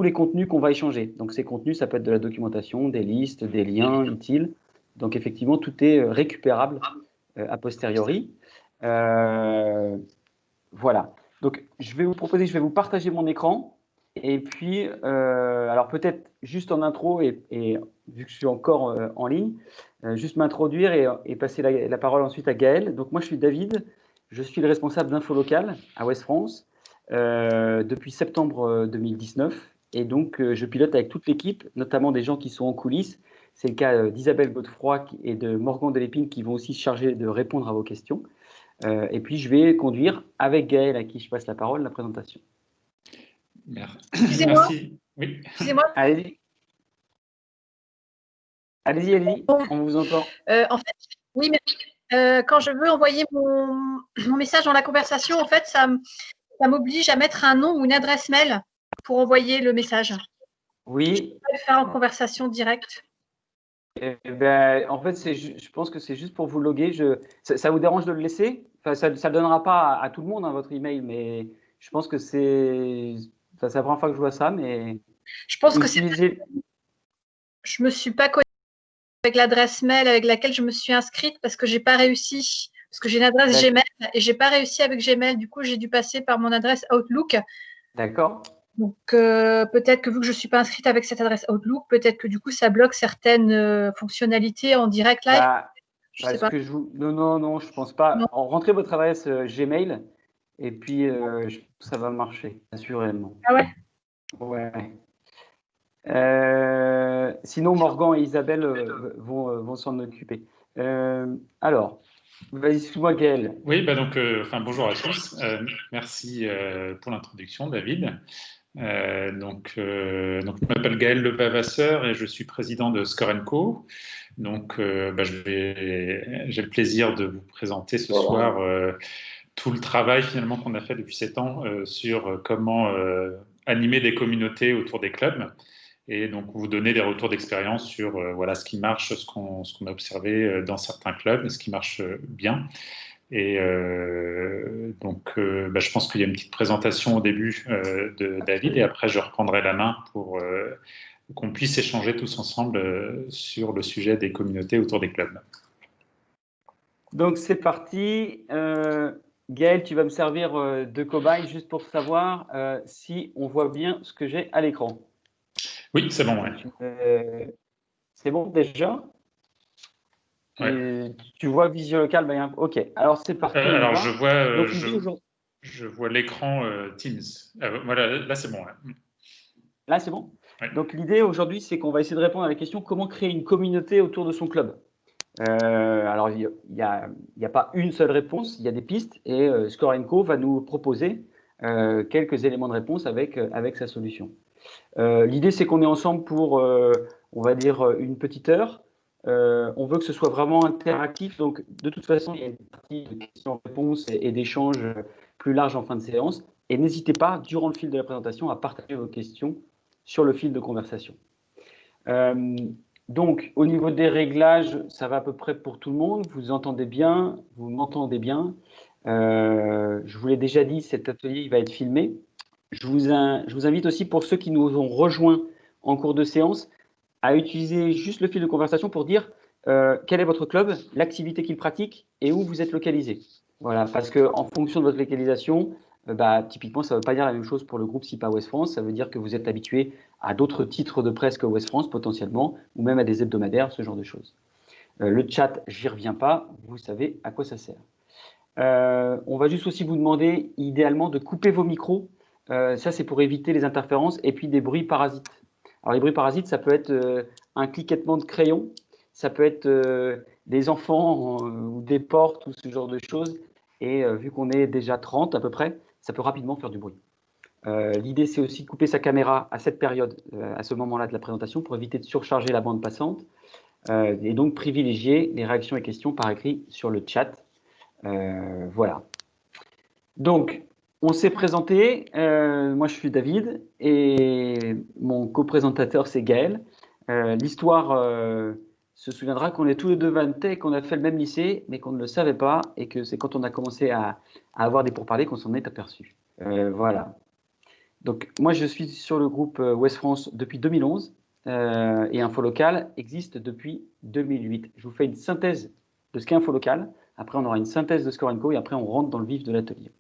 les contenus qu'on va échanger. Donc, ces contenus, ça peut être de la documentation, des listes, des liens utiles. Donc, effectivement, tout est récupérable a posteriori. Voilà. Donc, je vais vous partager mon écran. Et puis, alors peut-être juste en intro, et vu que je suis encore en ligne, juste m'introduire et passer la parole ensuite à Gaël. Donc, moi, je suis David. Je suis le responsable d'Info Local à Ouest France depuis septembre 2019. Et donc, je pilote avec toute l'équipe, notamment des gens qui sont en coulisses. C'est le cas d'Isabelle Godefroy et de Morgan Delépine qui vont aussi se charger de répondre à vos questions. Et puis, je vais conduire avec Gaël, à qui je passe la parole, la présentation. Merci. Oui. Excusez-moi. Allez-y. Allez-y, on vous entend. En fait, oui, mais quand je veux envoyer mon message dans la conversation, en fait, ça m'oblige à mettre un nom ou une adresse mail pour envoyer le message. Oui. Je peux le faire en conversation directe. En fait, je pense que c'est juste pour vous loguer. Ça vous dérange de le laisser? Enfin, ça ne donnera pas à tout le monde votre email, mais je pense que c'est la première fois que je vois ça. Mais je pense que je me suis pas connectée avec l'adresse mail avec laquelle je me suis inscrite parce que j'ai pas réussi. Parce que j'ai une adresse Gmail et j'ai pas réussi avec Gmail. Du coup, j'ai dû passer par mon adresse Outlook. D'accord. Donc, peut-être que vu que je ne suis pas inscrite avec cette adresse Outlook, peut-être que du coup, ça bloque certaines fonctionnalités en direct live. Je sais pas. Non, je pense pas. Rentrez votre adresse Gmail et puis ça va marcher, assurément. Ah ouais? Ouais. Sinon, Morgan et Isabelle vont s'en occuper. Alors, vas-y, excuse-moi, Gaël. Oui, donc, bonjour à tous. Merci pour l'introduction, David. Donc, je m'appelle Gaël Lepavasseur et je suis président de Score & Co. Donc, j'ai le plaisir de vous présenter ce soir tout le travail finalement qu'on a fait depuis 7 ans sur comment animer des communautés autour des clubs et donc vous donner des retours d'expérience sur ce qui marche, ce qu'on a observé dans certains clubs, ce qui marche bien. Et je pense qu'il y a une petite présentation au début de David et après je reprendrai la main pour qu'on puisse échanger tous ensemble sur le sujet des communautés autour des clubs. Donc c'est parti. Gaël, tu vas me servir de cobaye juste pour savoir si on voit bien ce que j'ai à l'écran. Oui, c'est bon. Ouais. C'est bon déjà? Ouais. Et tu vois Visio Local, ok. Alors c'est parti. Alors je vois l'écran Teams. Voilà, là c'est bon. Ouais. Là c'est bon. Ouais. Donc l'idée aujourd'hui, c'est qu'on va essayer de répondre à la question comment créer une communauté autour de son club. Alors il n'y a pas une seule réponse, il y a des pistes et Score & Co va nous proposer quelques éléments de réponse avec sa solution. L'idée c'est qu'on est ensemble pour, on va dire, une petite heure. On veut que ce soit vraiment interactif, donc de toute façon, il y a une partie de questions-réponses et d'échanges plus large en fin de séance. Et n'hésitez pas, durant le fil de la présentation, à partager vos questions sur le fil de conversation. Donc, au niveau des réglages, ça va à peu près pour tout le monde. Vous entendez bien, vous m'entendez bien. Je vous l'ai déjà dit, cet atelier il va être filmé. Je vous invite aussi, pour ceux qui nous ont rejoints en cours de séance, à utiliser juste le fil de conversation pour dire quel est votre club, l'activité qu'il pratique et où vous êtes localisé. Voilà, parce qu'en fonction de votre localisation, typiquement, ça ne veut pas dire la même chose pour le groupe SIPA Ouest France. Ça veut dire que vous êtes habitué à d'autres titres de presse que Ouest France, potentiellement, ou même à des hebdomadaires, ce genre de choses. Le chat, j'y reviens pas. Vous savez à quoi ça sert. On va juste aussi vous demander, idéalement, de couper vos micros. Ça, c'est pour éviter les interférences et puis des bruits parasites. Alors, les bruits parasites, ça peut être un cliquettement de crayon, ça peut être des enfants ou des portes ou ce genre de choses. Et vu qu'on est déjà 30 à peu près, ça peut rapidement faire du bruit. L'idée, c'est aussi de couper sa caméra à cette période, à ce moment-là de la présentation, pour éviter de surcharger la bande passante. Et donc, privilégier les réactions et questions par écrit sur le chat. Voilà. Donc, on s'est présenté. Moi, je suis David et mon co-présentateur, c'est Gaël. L'histoire se souviendra qu'on est tous les deux vannetais et qu'on a fait le même lycée, mais qu'on ne le savait pas et que c'est quand on a commencé à avoir des pourparlers qu'on s'en est aperçu. Voilà. Donc, moi, je suis sur le groupe Ouest France depuis 2011 et Info Local existe depuis 2008. Je vous fais une synthèse de ce qu'est Info Local. Après, on aura une synthèse de Score & Co et après, on rentre dans le vif de l'atelier.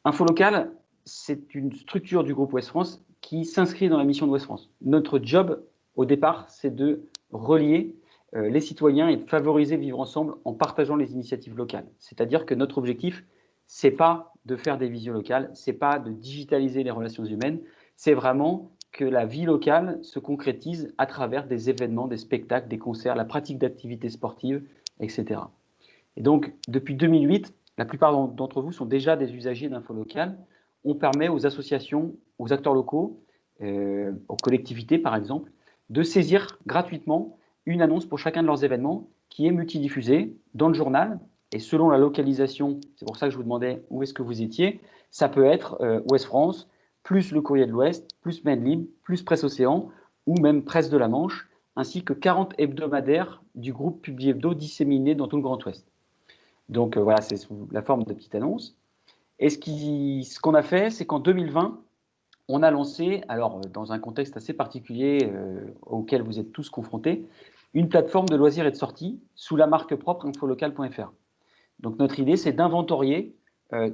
Info Local, c'est une structure du groupe Ouest France qui s'inscrit dans la mission de Ouest France. Notre job, au départ, c'est de relier les citoyens et de favoriser vivre ensemble en partageant les initiatives locales. C'est-à-dire que notre objectif, c'est pas de faire des visios locales, c'est pas de digitaliser les relations humaines, c'est vraiment que la vie locale se concrétise à travers des événements, des spectacles, des concerts, la pratique d'activités sportives, etc. Et donc, depuis 2008, la plupart d'entre vous sont déjà des usagers d'Info Local. On permet aux associations, aux acteurs locaux, aux collectivités par exemple, de saisir gratuitement une annonce pour chacun de leurs événements qui est multidiffusée dans le journal. Et selon la localisation, c'est pour ça que je vous demandais où est-ce que vous étiez, ça peut être Ouest France, plus le Courrier de l'Ouest, plus Maine Libre, plus Presse Océan, ou même Presse de la Manche, ainsi que 40 hebdomadaires du groupe Publi Hebdo disséminés dans tout le Grand Ouest. Donc voilà, c'est sous la forme de petites annonces. Et ce qu'on a fait, c'est qu'en 2020, on a lancé, alors dans un contexte assez particulier auquel vous êtes tous confrontés, une plateforme de loisirs et de sorties sous la marque propre infolocal.fr. Donc notre idée, c'est d'inventorier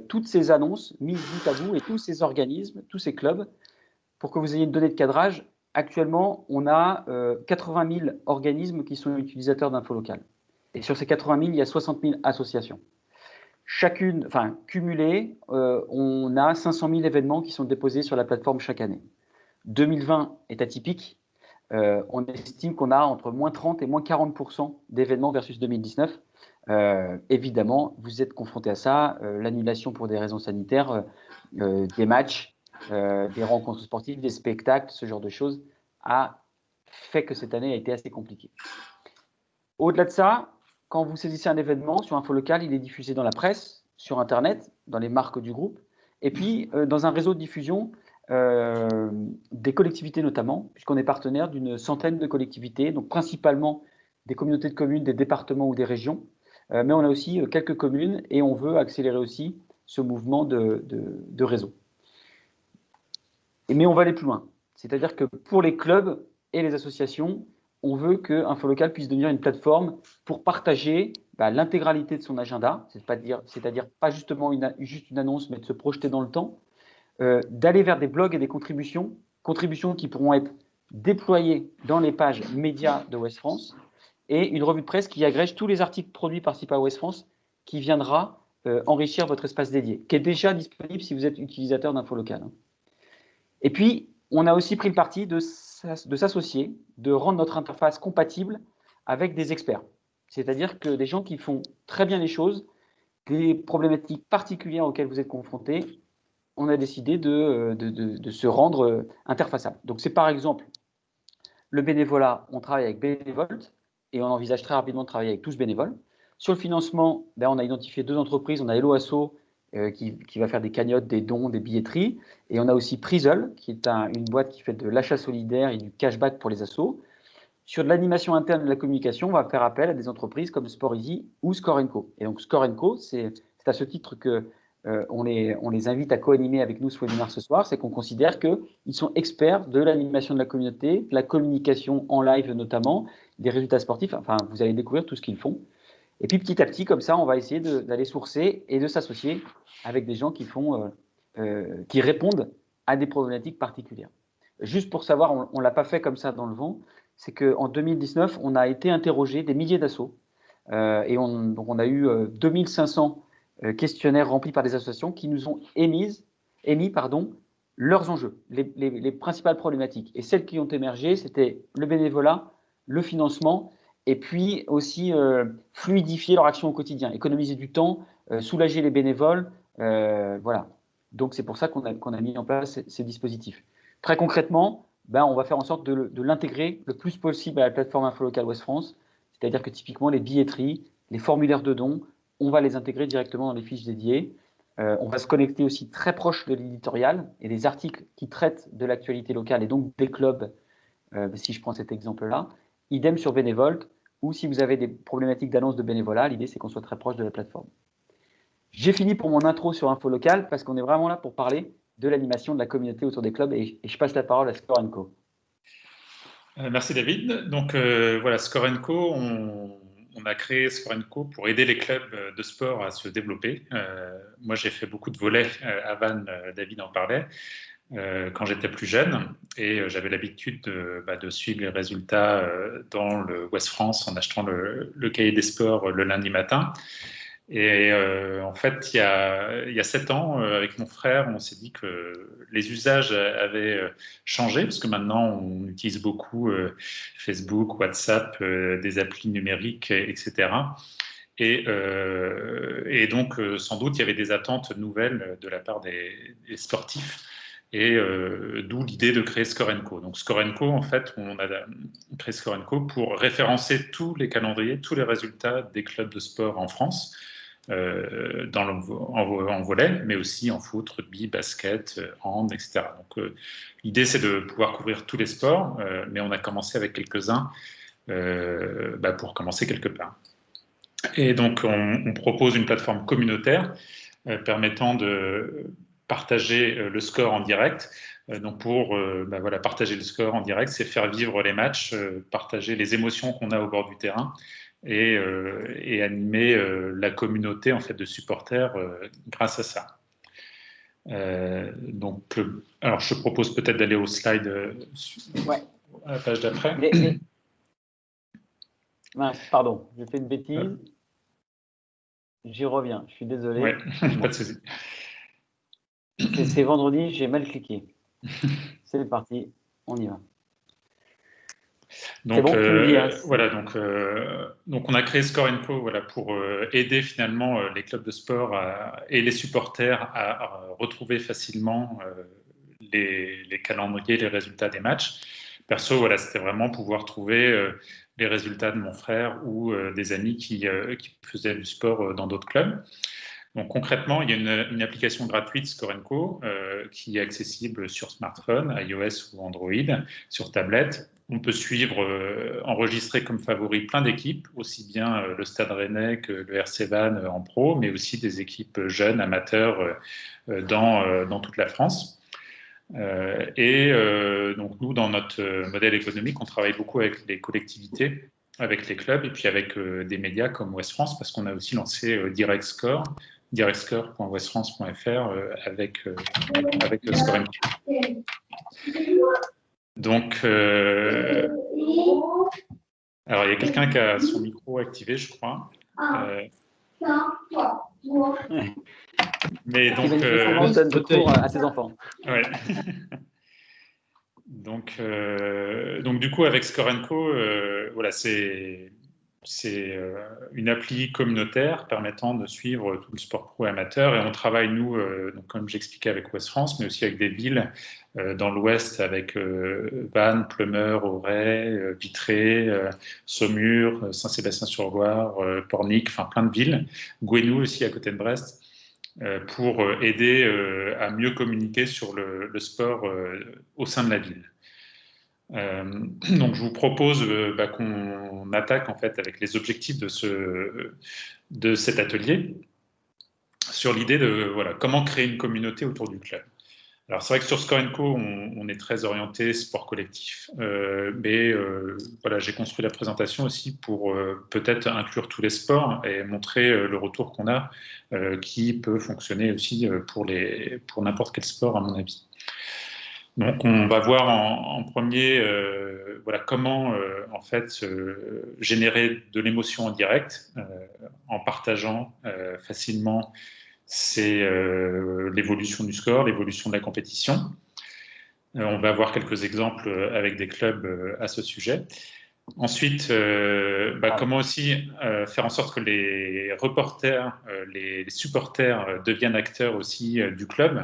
toutes ces annonces mises bout à bout et tous ces organismes, tous ces clubs, pour que vous ayez une donnée de cadrage. Actuellement, on a 80 000 organismes qui sont utilisateurs d'Infolocal. Et sur ces 80 000, il y a 60 000 associations. Chacune, enfin, cumulée, on a 500 000 événements qui sont déposés sur la plateforme chaque année. 2020 est atypique. On estime qu'on a entre moins 30 et moins 40% d'événements versus 2019. Évidemment, vous êtes confrontés à ça, l'annulation pour des raisons sanitaires, des matchs, des rencontres sportives, des spectacles, ce genre de choses, a fait que cette année a été assez compliquée. Au-delà de ça, quand vous saisissez un événement sur Info Local, il est diffusé dans la presse, sur Internet, dans les marques du groupe, et puis dans un réseau de diffusion des collectivités notamment, puisqu'on est partenaire d'une centaine de collectivités, donc principalement des communautés de communes, des départements ou des régions, mais on a aussi quelques communes et on veut accélérer aussi ce mouvement de réseau. Mais on va aller plus loin, c'est-à-dire que pour les clubs et les associations, on veut que Info Local puisse devenir une plateforme pour partager l'intégralité de son agenda, c'est-à-dire pas justement juste une annonce, mais de se projeter dans le temps, d'aller vers des blogs et des contributions qui pourront être déployées dans les pages médias de Ouest France, et une revue de presse qui agrège tous les articles produits par CIPA Ouest France, qui viendra enrichir votre espace dédié, qui est déjà disponible si vous êtes utilisateur d'Info Local. Et puis, on a aussi pris le parti de s'associer, de rendre notre interface compatible avec des experts. C'est-à-dire que des gens qui font très bien les choses, des problématiques particulières auxquelles vous êtes confrontés, on a décidé de se rendre interfaçable. Donc, c'est par exemple le bénévolat, on travaille avec Bénévolte et on envisage très rapidement de travailler avec tous bénévoles. Sur le financement, on a identifié 2 entreprises. On a Hello Asso qui va faire des cagnottes, des dons, des billetteries. Et on a aussi Prisol, qui est une boîte qui fait de l'achat solidaire et du cashback pour les assos. Sur de l'animation interne et de la communication, on va faire appel à des entreprises comme SportEasy ou Score & Co. Et donc Score & Co, c'est à ce titre que on les invite à co-animer avec nous ce webinaire ce soir, c'est qu'on considère qu'ils sont experts de l'animation de la communauté, de la communication en live notamment, des résultats sportifs. Enfin, vous allez découvrir tout ce qu'ils font. Et puis petit à petit, comme ça, on va essayer d'aller sourcer et de s'associer avec des gens qui répondent à des problématiques particulières. Juste pour savoir, on ne l'a pas fait comme ça dans le vent, c'est qu'en 2019, on a été interrogé des milliers d'assos et donc on a eu 2500 questionnaires remplis par des associations qui nous ont émis leurs enjeux, les principales problématiques. Et celles qui ont émergé, c'était le bénévolat, le financement, et puis aussi fluidifier leur action au quotidien, économiser du temps, soulager les bénévoles, voilà. Donc c'est pour ça qu'on a mis en place ces dispositifs. Très concrètement, on va faire en sorte de l'intégrer le plus possible à la plateforme Info Local Ouest France, c'est-à-dire que typiquement les billetteries, les formulaires de dons, on va les intégrer directement dans les fiches dédiées. On va se connecter aussi très proche de l'éditorial et des articles qui traitent de l'actualité locale et donc des clubs, si je prends cet exemple-là. Idem sur Bénévolte, ou si vous avez des problématiques d'annonce de bénévolat, l'idée c'est qu'on soit très proche de la plateforme. J'ai fini pour mon intro sur Info Local parce qu'on est vraiment là pour parler de l'animation de la communauté autour des clubs. Et je passe la parole à Score & Co. Merci David. Donc voilà, Score & Co, on a créé Score & Co pour aider les clubs de sport à se développer. Moi, j'ai fait beaucoup de volets à Vannes, David en parlait, quand j'étais plus jeune, et j'avais l'habitude de suivre les résultats dans le Ouest France en achetant le cahier des sports le lundi matin. Et en fait, il y a 7 ans, avec mon frère, on s'est dit que les usages avaient changé, parce que maintenant, on utilise beaucoup Facebook, WhatsApp, des applis numériques, etc. Et donc, sans doute, il y avait des attentes nouvelles de la part des sportifs, et d'où l'idée de créer Score & Co. Donc, Score & Co, en fait, on a créé Score & Co pour référencer tous les calendriers, tous les résultats des clubs de sport en France, en volley, mais aussi en foot, rugby, basket, hand, etc. Donc, l'idée, c'est de pouvoir couvrir tous les sports, mais on a commencé avec quelques-uns pour commencer quelque part. Et donc, on propose une plateforme communautaire permettant de partager le score en direct. Donc, pour partager le score en direct, c'est faire vivre les matchs, partager les émotions qu'on a au bord du terrain, et animer la communauté en fait de supporters grâce à ça. Alors je propose peut-être d'aller au slide à la page d'après. Pardon, j'ai fait une bêtise. J'y reviens, je suis désolé. Ouais, pas de souci. C'est vendredi, j'ai mal cliqué. C'est parti, on y va. Donc, bon, voilà, donc on a créé Score & Co pour aider finalement les clubs de sport et les supporters à retrouver facilement les calendriers, les résultats des matchs. Perso, voilà, c'était vraiment pouvoir trouver les résultats de mon frère ou des amis qui faisaient du sport dans d'autres clubs. Donc concrètement, il y a une application gratuite Score & Co qui est accessible sur smartphone, iOS ou Android, sur tablette. On peut suivre, enregistrer comme favori plein d'équipes, aussi bien le Stade Rennais que le RC Vannes en pro, mais aussi des équipes jeunes, amateurs dans toute la France. Donc nous, dans notre modèle économique, on travaille beaucoup avec les collectivités, avec les clubs et puis avec des médias comme Ouest France, parce qu'on a aussi lancé Direct Score, directscore.westfrance.fr avec Score & Co. Donc, alors il y a quelqu'un qui a son micro activé, je crois. Mais donc, donne de cours à ses enfants. Ouais. Donc du coup, avec Score & Co, voilà, c'est une appli communautaire permettant de suivre tout le sport pro amateur, et on travaille, nous, donc, comme j'expliquais, avec Ouest France, mais aussi avec des villes dans l'Ouest, avec Vannes, Pleumeur, Auray, Vitré, Saumur, Saint-Sébastien-sur-Loire, Pornic, enfin plein de villes, Gouesnou aussi à côté de Brest, pour aider à mieux communiquer sur le sport au sein de la ville. Donc je vous propose qu'on attaque en fait avec les objectifs de cet atelier sur l'idée de comment créer une communauté autour du club. Alors c'est vrai que sur Score & Co on est très orienté sport collectif, mais voilà, j'ai construit la présentation aussi pour peut-être inclure tous les sports et montrer le retour qu'on a, qui peut fonctionner aussi pour n'importe quel sport à mon avis. Donc, on va voir en premier comment en fait générer de l'émotion en direct en partageant facilement l'évolution du score, l'évolution de la compétition. On va voir quelques exemples avec des clubs à ce sujet. Ensuite, comment aussi faire en sorte que les reporters, les supporters deviennent acteurs aussi du club.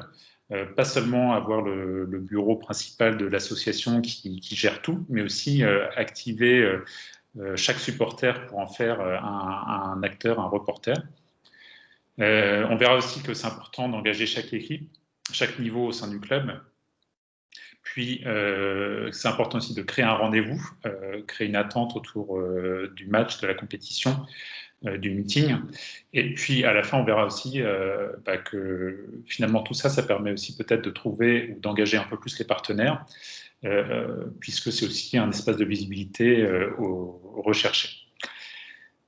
Pas seulement avoir le bureau principal de l'association qui gère tout, mais aussi activer chaque supporter pour en faire un acteur, un reporter. On verra aussi que c'est important d'engager chaque équipe, chaque niveau au sein du club. Puis, c'est important aussi de créer un rendez-vous, créer une attente autour du match, de la compétition, du meeting. Et puis, à la fin, on verra aussi que finalement, tout ça, ça permet aussi peut-être de trouver ou d'engager un peu plus les partenaires, puisque c'est aussi un espace de visibilité recherché.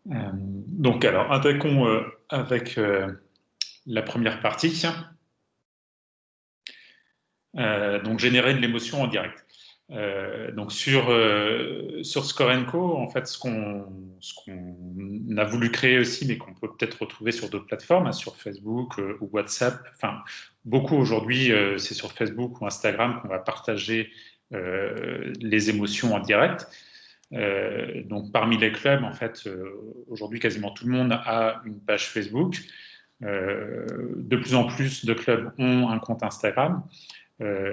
Donc, alors, attaquons avec la première partie. Donc, générer de l'émotion en direct. Donc sur Score & Co, en fait, ce qu'on a voulu créer aussi, mais qu'on peut peut-être retrouver sur d'autres plateformes, hein, sur Facebook ou WhatsApp. Enfin, beaucoup aujourd'hui, c'est sur Facebook ou Instagram qu'on va partager les émotions en direct. Donc parmi les clubs, en fait, aujourd'hui, quasiment tout le monde a une page Facebook. De plus en plus de clubs ont un compte Instagram.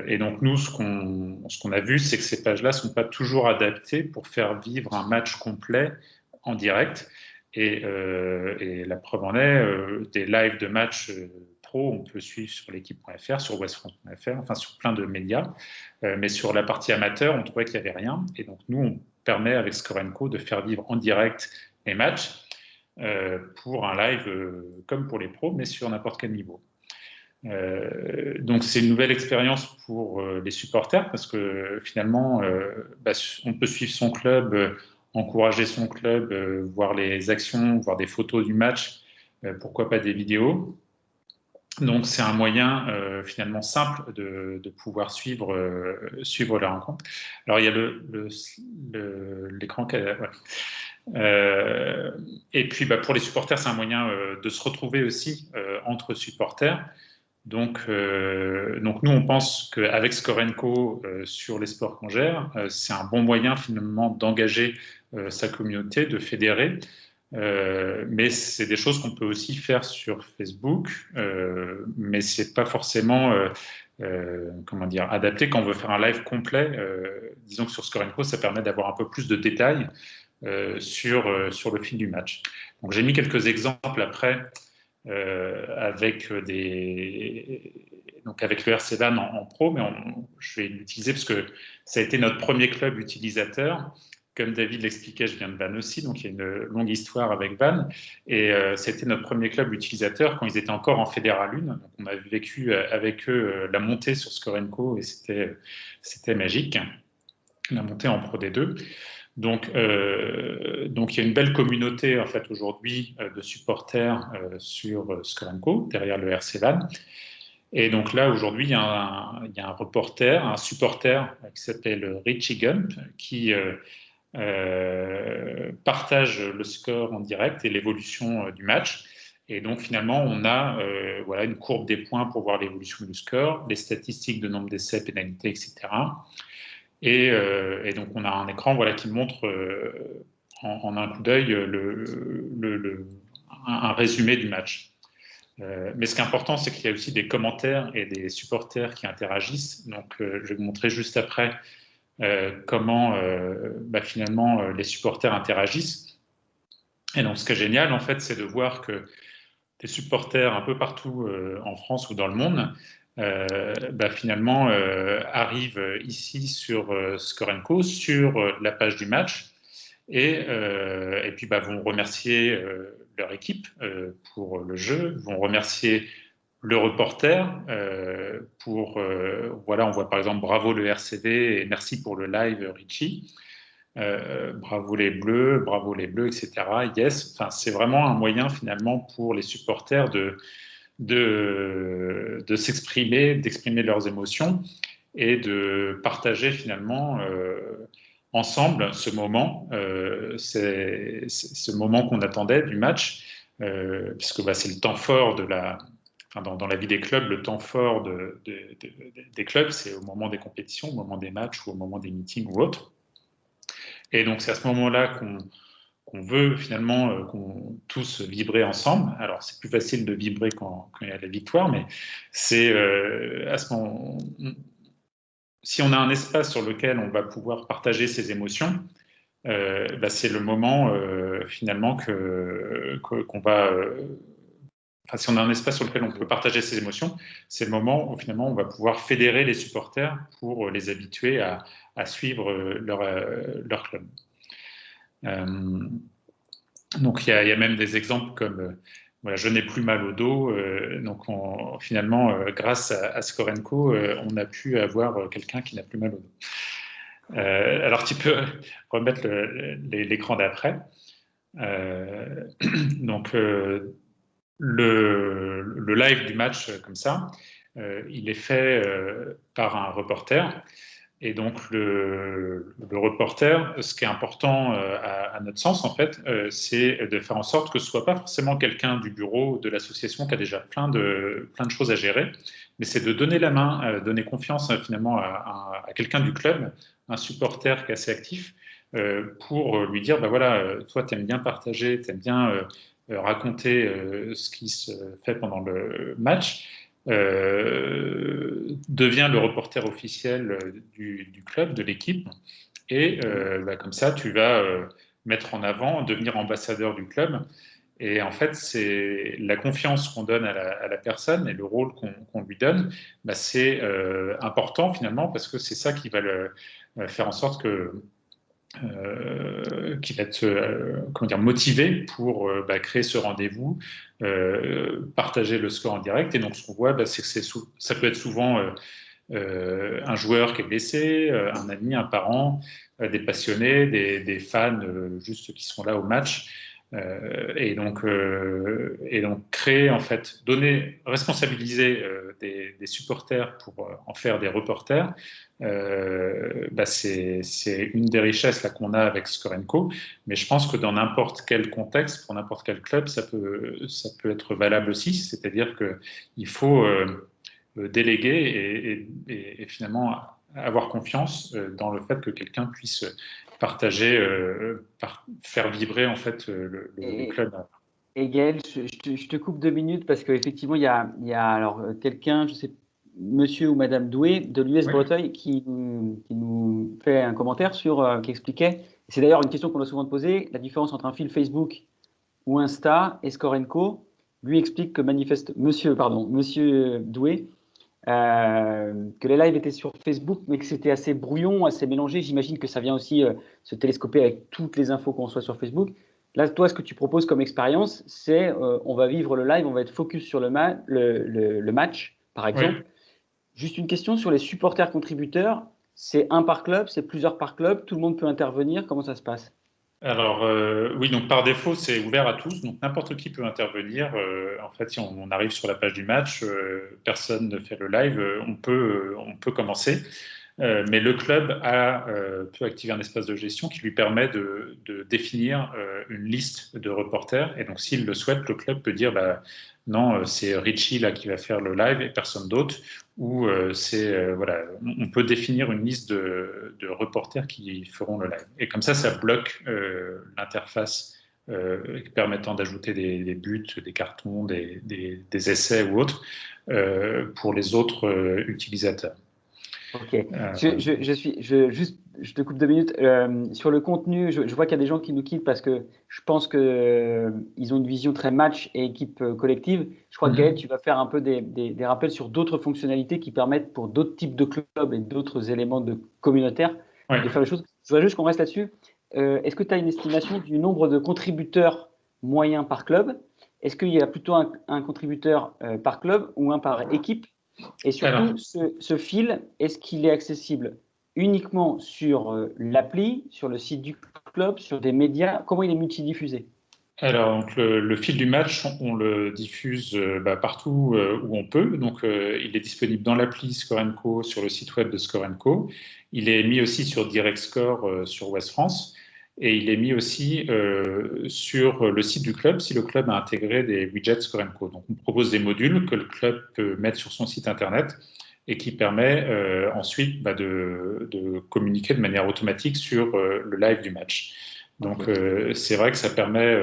Et donc nous, ce qu'on a vu, c'est que ces pages-là ne sont pas toujours adaptées pour faire vivre un match complet en direct. Et la preuve en est, des lives de matchs pro, on peut suivre sur l'équipe.fr, sur westfrance.fr, enfin sur plein de médias. Mais sur la partie amateur, on trouvait qu'il n'y avait rien. Et donc nous, on permet avec Score & Co de faire vivre en direct les matchs pour un live comme pour les pros, mais sur n'importe quel niveau. Donc c'est une nouvelle expérience pour les supporters parce que finalement on peut suivre son club, encourager son club, voir les actions, voir des photos du match, pourquoi pas des vidéos. Donc c'est un moyen finalement simple de pouvoir suivre la rencontre. Alors il y a l'écran qui a, ouais. Et puis pour les supporters c'est un moyen de se retrouver aussi entre supporters. Donc nous, on pense qu'avec Score & Co sur les sports qu'on gère, c'est un bon moyen finalement d'engager sa communauté, de fédérer. Mais c'est des choses qu'on peut aussi faire sur Facebook, mais c'est pas forcément adapté quand on veut faire un live complet. Disons que sur Score & Co, ça permet d'avoir un peu plus de détails sur le fil du match. Donc j'ai mis quelques exemples après. Avec le RC Van en pro, mais je vais l'utiliser parce que ça a été notre premier club utilisateur. Comme David l'expliquait, je viens de Van aussi, donc il y a une longue histoire avec Van. Et c'était notre premier club utilisateur quand ils étaient encore en Fédéral 1. Donc on a vécu avec eux la montée sur Score & Co et c'était magique, la montée en Pro D2. Donc il y a une belle communauté en fait aujourd'hui de supporters sur Score & Co derrière le RC Van. Et donc là aujourd'hui il y a un supporter qui s'appelle Richie Gump qui partage le score en direct et l'évolution du match. Et donc finalement on a une courbe des points pour voir l'évolution du score, les statistiques de nombre d'essais, pénalités, etc. Et donc, on a un écran qui montre en un coup d'œil un résumé du match. Mais ce qui est important, c'est qu'il y a aussi des commentaires et des supporters qui interagissent. Donc, je vais vous montrer juste après comment finalement les supporters interagissent. Et donc, ce qui est génial, en fait, c'est de voir que des supporters un peu partout en France ou dans le monde finalement arrivent ici sur Score & Co, sur la page du match, et puis vont remercier leur équipe pour le jeu, vont remercier le reporter pour, on voit par exemple bravo le RCV et merci pour le live Richie. Bravo les bleus, etc. Yes, enfin, c'est vraiment un moyen finalement pour les supporters de s'exprimer, d'exprimer leurs émotions et de partager finalement ensemble ce moment, c'est ce moment qu'on attendait du match, puisque c'est le temps fort dans la vie des clubs, le temps fort des clubs, c'est au moment des compétitions, au moment des matchs ou au moment des meetings ou autres. Et donc, c'est à ce moment-là qu'on veut finalement qu'on tous vibrer ensemble. Alors, c'est plus facile de vibrer quand il y a la victoire, mais c'est à ce moment, si on a un espace sur lequel on va pouvoir partager ses émotions, c'est le moment finalement qu'on va... si on a un espace sur lequel on peut partager ses émotions, c'est le moment où finalement on va pouvoir fédérer les supporters pour les habituer à suivre leur club. Donc, il y a même des exemples comme voilà, je n'ai plus mal au dos. Donc, finalement, grâce à Score&Co, on a pu avoir quelqu'un qui n'a plus mal au dos. Alors, tu peux remettre l'écran d'après. Donc, le live du match, comme ça, il est fait par un reporter. Et donc, le reporter, ce qui est important à notre sens, en fait, c'est de faire en sorte que ce ne soit pas forcément quelqu'un du bureau de l'association qui a déjà plein de choses à gérer, mais c'est de donner la main, donner confiance finalement à quelqu'un du club, un supporter qui est assez actif, pour lui dire, bah voilà, toi, tu aimes bien partager, tu aimes bien raconter ce qui se fait pendant le match. Devient le reporter officiel du club, de l'équipe, et comme ça, tu vas mettre en avant, devenir ambassadeur du club. Et en fait, c'est la confiance qu'on donne à la personne et le rôle qu'on lui donne, bah, c'est important finalement, parce que c'est ça qui va faire en sorte que qui va être comment dire, motivé pour créer ce rendez-vous, partager le score en direct. Et donc, ce qu'on voit, c'est que ça peut être souvent un joueur qui est blessé, un ami, un parent, des passionnés, des fans juste qui sont là au match. Et donc créer, en fait, responsabiliser des supporters pour en faire des reporters, c'est une des richesses là qu'on a avec Score&Co. Mais je pense que dans n'importe quel contexte, pour n'importe quel club, ça peut être valable aussi. C'est-à-dire qu'il faut déléguer et finalement avoir confiance dans le fait que quelqu'un puisse partager, faire vibrer en fait le club. Et Gaël, je te coupe 2 minutes parce qu'effectivement, il y a alors quelqu'un, je sais, monsieur ou madame Doué de l'US Oui. Breteuil qui nous fait un commentaire qui expliquait, c'est d'ailleurs une question qu'on a souvent posée, la différence entre un fil Facebook ou Insta et Score&Co. Lui explique que monsieur Doué, que les lives étaient sur Facebook, mais que c'était assez brouillon, assez mélangé. J'imagine que ça vient aussi se télescoper avec toutes les infos qu'on reçoit sur Facebook. Là, toi, ce que tu proposes comme expérience, c'est on va vivre le live, on va être focus sur le match, par exemple. Oui. Juste une question sur les supporters contributeurs. C'est un par club, c'est plusieurs par club, tout le monde peut intervenir. Comment ça se passe? Alors oui, donc par défaut, c'est ouvert à tous, donc n'importe qui peut intervenir. En fait, si on arrive sur la page du match, personne ne fait le live, on peut commencer. Mais le club peut activer un espace de gestion qui lui permet de définir une liste de reporters. Et donc, s'il le souhaite, le club peut dire bah, non, c'est Richie là qui va faire le live et personne d'autre. Ou voilà, on peut définir une liste de reporters qui feront le live. Et comme ça bloque l'interface permettant d'ajouter des buts, des cartons, des essais ou autres pour les autres utilisateurs. Ok. Je te coupe 2 minutes. Sur le contenu, je vois qu'il y a des gens qui nous quittent parce que je pense qu'ils ont une vision très match et équipe collective. Je crois que Gaël, tu vas faire un peu des rappels sur d'autres fonctionnalités qui permettent pour d'autres types de clubs et d'autres éléments communautaires de faire les choses. Je voudrais juste qu'on reste là-dessus. Est-ce que tu as une estimation du nombre de contributeurs moyens par club? Est-ce qu'il y a plutôt un contributeur par club ou un par équipe? Et surtout, ce fil, est-ce qu'il est accessible uniquement sur l'appli, sur le site du club, sur des médias? Comment il est multidiffusé? Alors, donc, le fil du match, on le diffuse partout où on peut. Donc, il est disponible dans l'appli Score&Co, sur le site web de Score&Co. Il est mis aussi sur Direct Score sur Ouest France. Et il est mis aussi sur le site du club si le club a intégré des widgets Score&Co. Donc, on propose des modules que le club peut mettre sur son site internet et qui permet ensuite de communiquer de manière automatique sur le live du match. Donc, c'est vrai que ça permet,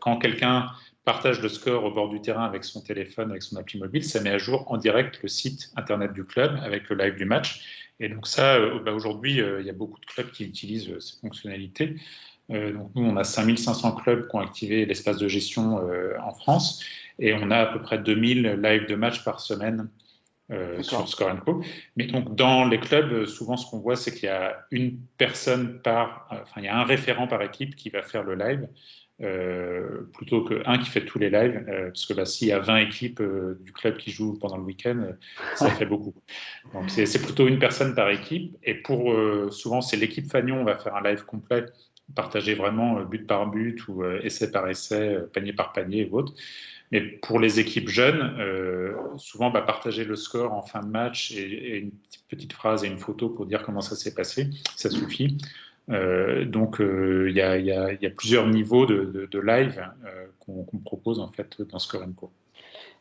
quand quelqu'un partage le score au bord du terrain avec son téléphone, avec son appli mobile, ça met à jour en direct le site internet du club avec le live du match. Et donc ça, aujourd'hui, il y a beaucoup de clubs qui utilisent ces fonctionnalités. Donc nous, on a 5500 clubs qui ont activé l'espace de gestion en France et on a à peu près 2000 lives de match par semaine sur Score&Co. Mais donc, dans les clubs, souvent, ce qu'on voit, c'est qu'il y a une personne il y a un référent par équipe qui va faire le live. plutôt qu'un qui fait tous les lives, parce que s'il y a 20 équipes du club qui jouent pendant le week-end, ça fait beaucoup. Donc c'est plutôt une personne par équipe, et souvent c'est l'équipe Fagnon, on va faire un live complet, partager vraiment but par but ou essai par essai, panier par panier ou autre. Mais pour les équipes jeunes, souvent partager le score en fin de match et une petite phrase et une photo pour dire comment ça s'est passé, ça suffit. Donc il y a plusieurs niveaux de live qu'on propose en fait dans Score & Co.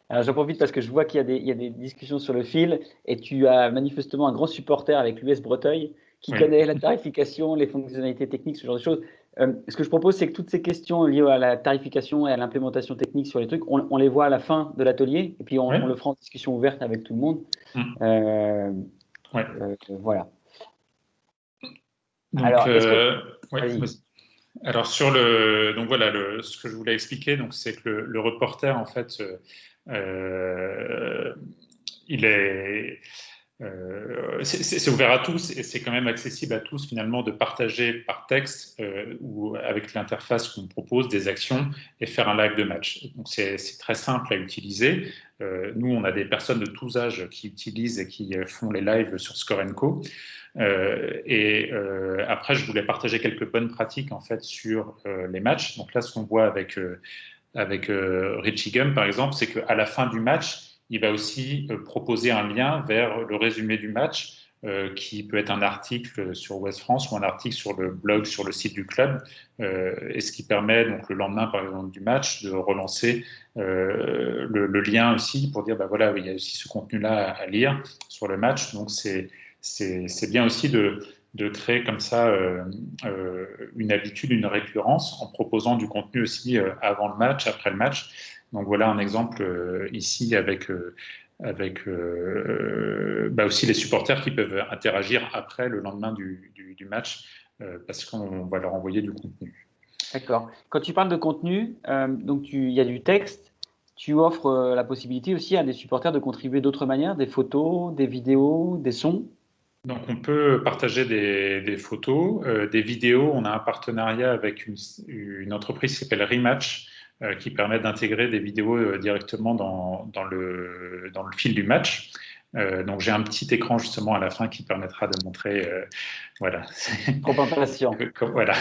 Alors j'en profite parce que je vois qu'il y a des discussions sur le fil et tu as manifestement un grand supporter avec l'US Breteuil qui connaît la tarification, les fonctionnalités techniques, ce genre de choses. Ce que je propose, c'est que toutes ces questions liées à la tarification et à l'implémentation technique sur les trucs, on les voit à la fin de l'atelier et puis on le fera en discussion ouverte avec tout le monde. Voilà. Donc, alors, alors donc voilà, ce que je voulais expliquer, donc c'est que le reporter en fait, il est c'est ouvert à tous et c'est quand même accessible à tous finalement de partager par texte ou avec l'interface qu'on propose des actions et faire un live de match. Donc c'est très simple à utiliser. Nous, on a des personnes de tous âges qui utilisent et qui font les lives sur Score & Co. Après, je voulais partager quelques bonnes pratiques en fait sur les matchs. Donc là, ce qu'on voit avec Richie Gum, par exemple, c'est qu'à la fin du match, il va aussi proposer un lien vers le résumé du match, qui peut être un article sur Ouest France ou un article sur le blog, sur le site du club, et ce qui permet donc le lendemain, par exemple, du match, de relancer le lien aussi pour dire, voilà, il y a aussi ce contenu-là à lire sur le match. Donc c'est bien aussi de créer comme ça une habitude, une récurrence en proposant du contenu aussi avant le match, après le match. Donc voilà un exemple ici avec aussi les supporters qui peuvent interagir après le lendemain du match parce qu'on va leur envoyer du contenu. D'accord. Quand tu parles de contenu, donc il y a du texte, tu offres la possibilité aussi à des supporters de contribuer d'autres manières, des photos, des vidéos, des sons. Donc, on peut partager des photos, des vidéos. On a un partenariat avec une entreprise qui s'appelle Rematch, qui permet d'intégrer des vidéos directement dans le fil du match. Donc, j'ai un petit écran justement à la fin qui permettra de montrer. Voilà. Trop impatient. Voilà.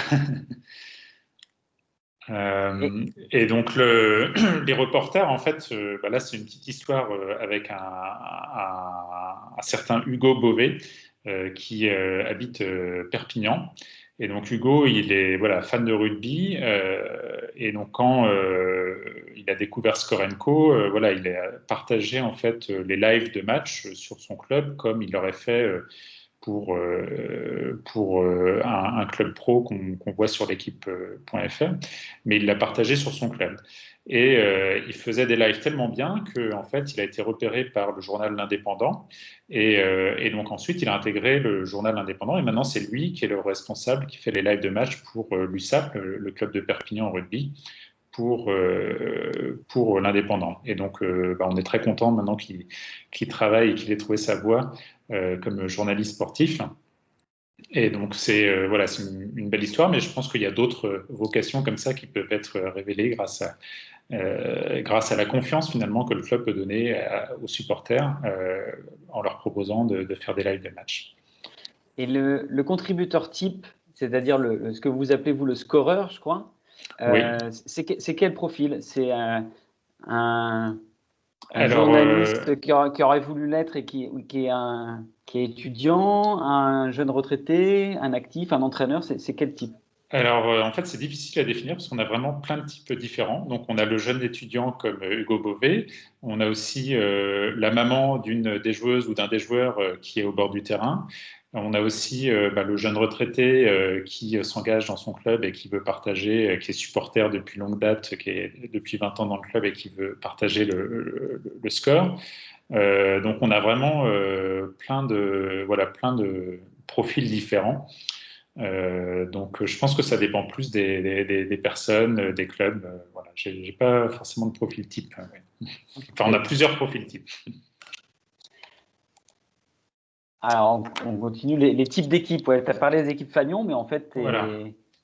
Et donc, les reporters, en fait, là, c'est une petite histoire avec un certain Hugo Beauvais qui habite Perpignan. Et donc, Hugo, il est fan de rugby. Et donc, quand il a découvert Score & Co, il a partagé en fait les lives de match sur son club comme il l'aurait fait pour un club pro qu'on voit sur l'équipe.fr, mais il l'a partagé sur son club. Et il faisait des lives tellement bien qu'en fait, il a été repéré par le journal L'Indépendant. Et donc ensuite, il a intégré le journal L'Indépendant. Et maintenant, c'est lui qui est le responsable qui fait les lives de match pour l'USAP, le club de Perpignan en rugby, pour l'Indépendant. Et donc, on est très content maintenant qu'il travaille et qu'il ait trouvé sa voie comme journaliste sportif. Et donc, c'est une belle histoire, mais je pense qu'il y a d'autres vocations comme ça qui peuvent être révélées grâce à la confiance finalement que le club peut donner aux supporters en leur proposant de faire des lives de match. Et le contributeur type, c'est-à-dire ce que vous appelez vous le scoreur, je crois, oui. C'est quel profil? C'est un journaliste qui aurait voulu l'être et qui est étudiant, un jeune retraité, un actif, un entraîneur, c'est quel type? Alors, en fait, c'est difficile à définir parce qu'on a vraiment plein de types différents. Donc, on a le jeune étudiant comme Hugo Beauvais. On a aussi la maman d'une des joueuses ou d'un des joueurs qui est au bord du terrain. On a aussi le jeune retraité qui s'engage dans son club et qui veut partager, qui est supporter depuis longue date, qui est depuis 20 ans dans le club et qui veut partager le score. Donc, on a vraiment plein de profils différents. Donc, je pense que ça dépend plus des personnes, des clubs. Voilà, j'ai pas forcément de profil type. Ouais. Enfin, on a plusieurs profils types. Alors, on continue les types d'équipes. Ouais, tu as parlé des équipes Fagnon, mais en fait, voilà.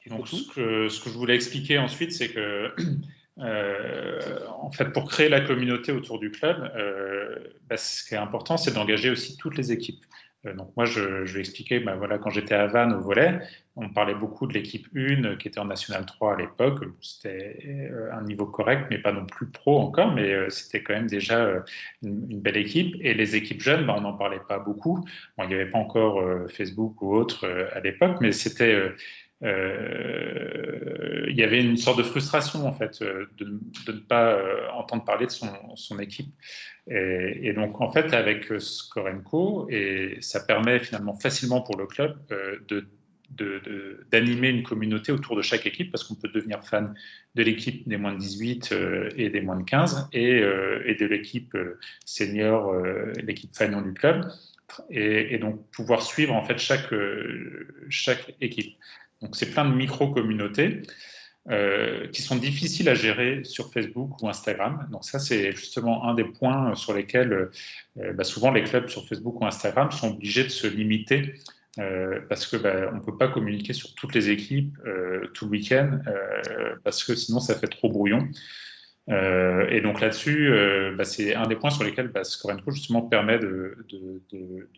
Donc, ce que je voulais expliquer ensuite, c'est que, en fait, pour créer la communauté autour du club, ce qui est important, c'est d'engager aussi toutes les équipes. Donc, moi, je vais expliquer, voilà, quand j'étais à Vannes au volley, on parlait beaucoup de l'équipe 1 qui était en National 3 à l'époque. C'était un niveau correct, mais pas non plus pro encore, mais c'était quand même déjà une belle équipe. Et les équipes jeunes, on n'en parlait pas beaucoup. Bon, il n'y avait pas encore Facebook ou autre à l'époque, mais c'était... il y avait une sorte de frustration en fait de ne pas entendre parler de son équipe. Et donc en fait avec Score & Co, et ça permet finalement facilement pour le club d'animer une communauté autour de chaque équipe, parce qu'on peut devenir fan de l'équipe des moins de 18 et des moins de 15 et de l'équipe senior, l'équipe fanion du club, et donc pouvoir suivre en fait chaque équipe. Donc, c'est plein de micro-communautés qui sont difficiles à gérer sur Facebook ou Instagram. Donc, ça, c'est justement un des points sur lesquels souvent les clubs sur Facebook ou Instagram sont obligés de se limiter parce qu'on ne peut pas communiquer sur toutes les équipes tout le week-end parce que sinon, ça fait trop brouillon. Et donc là-dessus, c'est un des points sur lesquels Score & Co justement permet de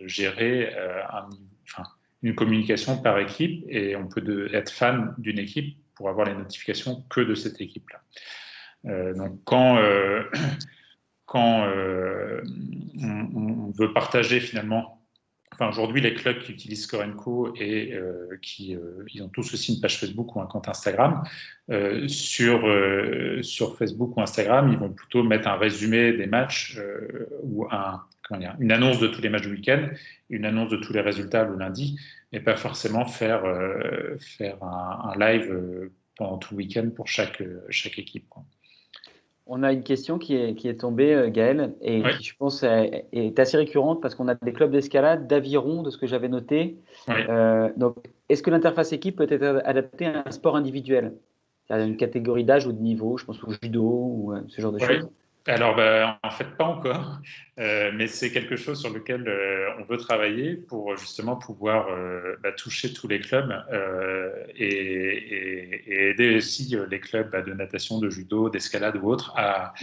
gérer une communication par équipe, et on peut être fan d'une équipe pour avoir les notifications que de cette équipe-là. Donc quand on veut partager finalement, aujourd'hui les clubs qui utilisent Score & Co et ils ont tous aussi une page Facebook ou un compte Instagram. Sur Facebook ou Instagram, ils vont plutôt mettre un résumé des matchs ou une annonce de tous les matchs du week-end, une annonce de tous les résultats le lundi, et pas forcément faire un live pendant tout le week-end pour chaque équipe, quoi. On a une question qui est tombée, Gaël, et Oui. qui, je pense, est assez récurrente, parce qu'on a des clubs d'escalade, d'aviron, de ce que j'avais noté. Oui. Donc, est-ce que l'interface équipe peut être adaptée à un sport individuel, à une catégorie d'âge ou de niveau, je pense au judo ou ce genre de choses? Alors, en fait, pas encore, mais c'est quelque chose sur lequel on veut travailler pour justement pouvoir toucher tous les clubs et aider aussi les clubs de natation, de judo, d'escalade ou autres à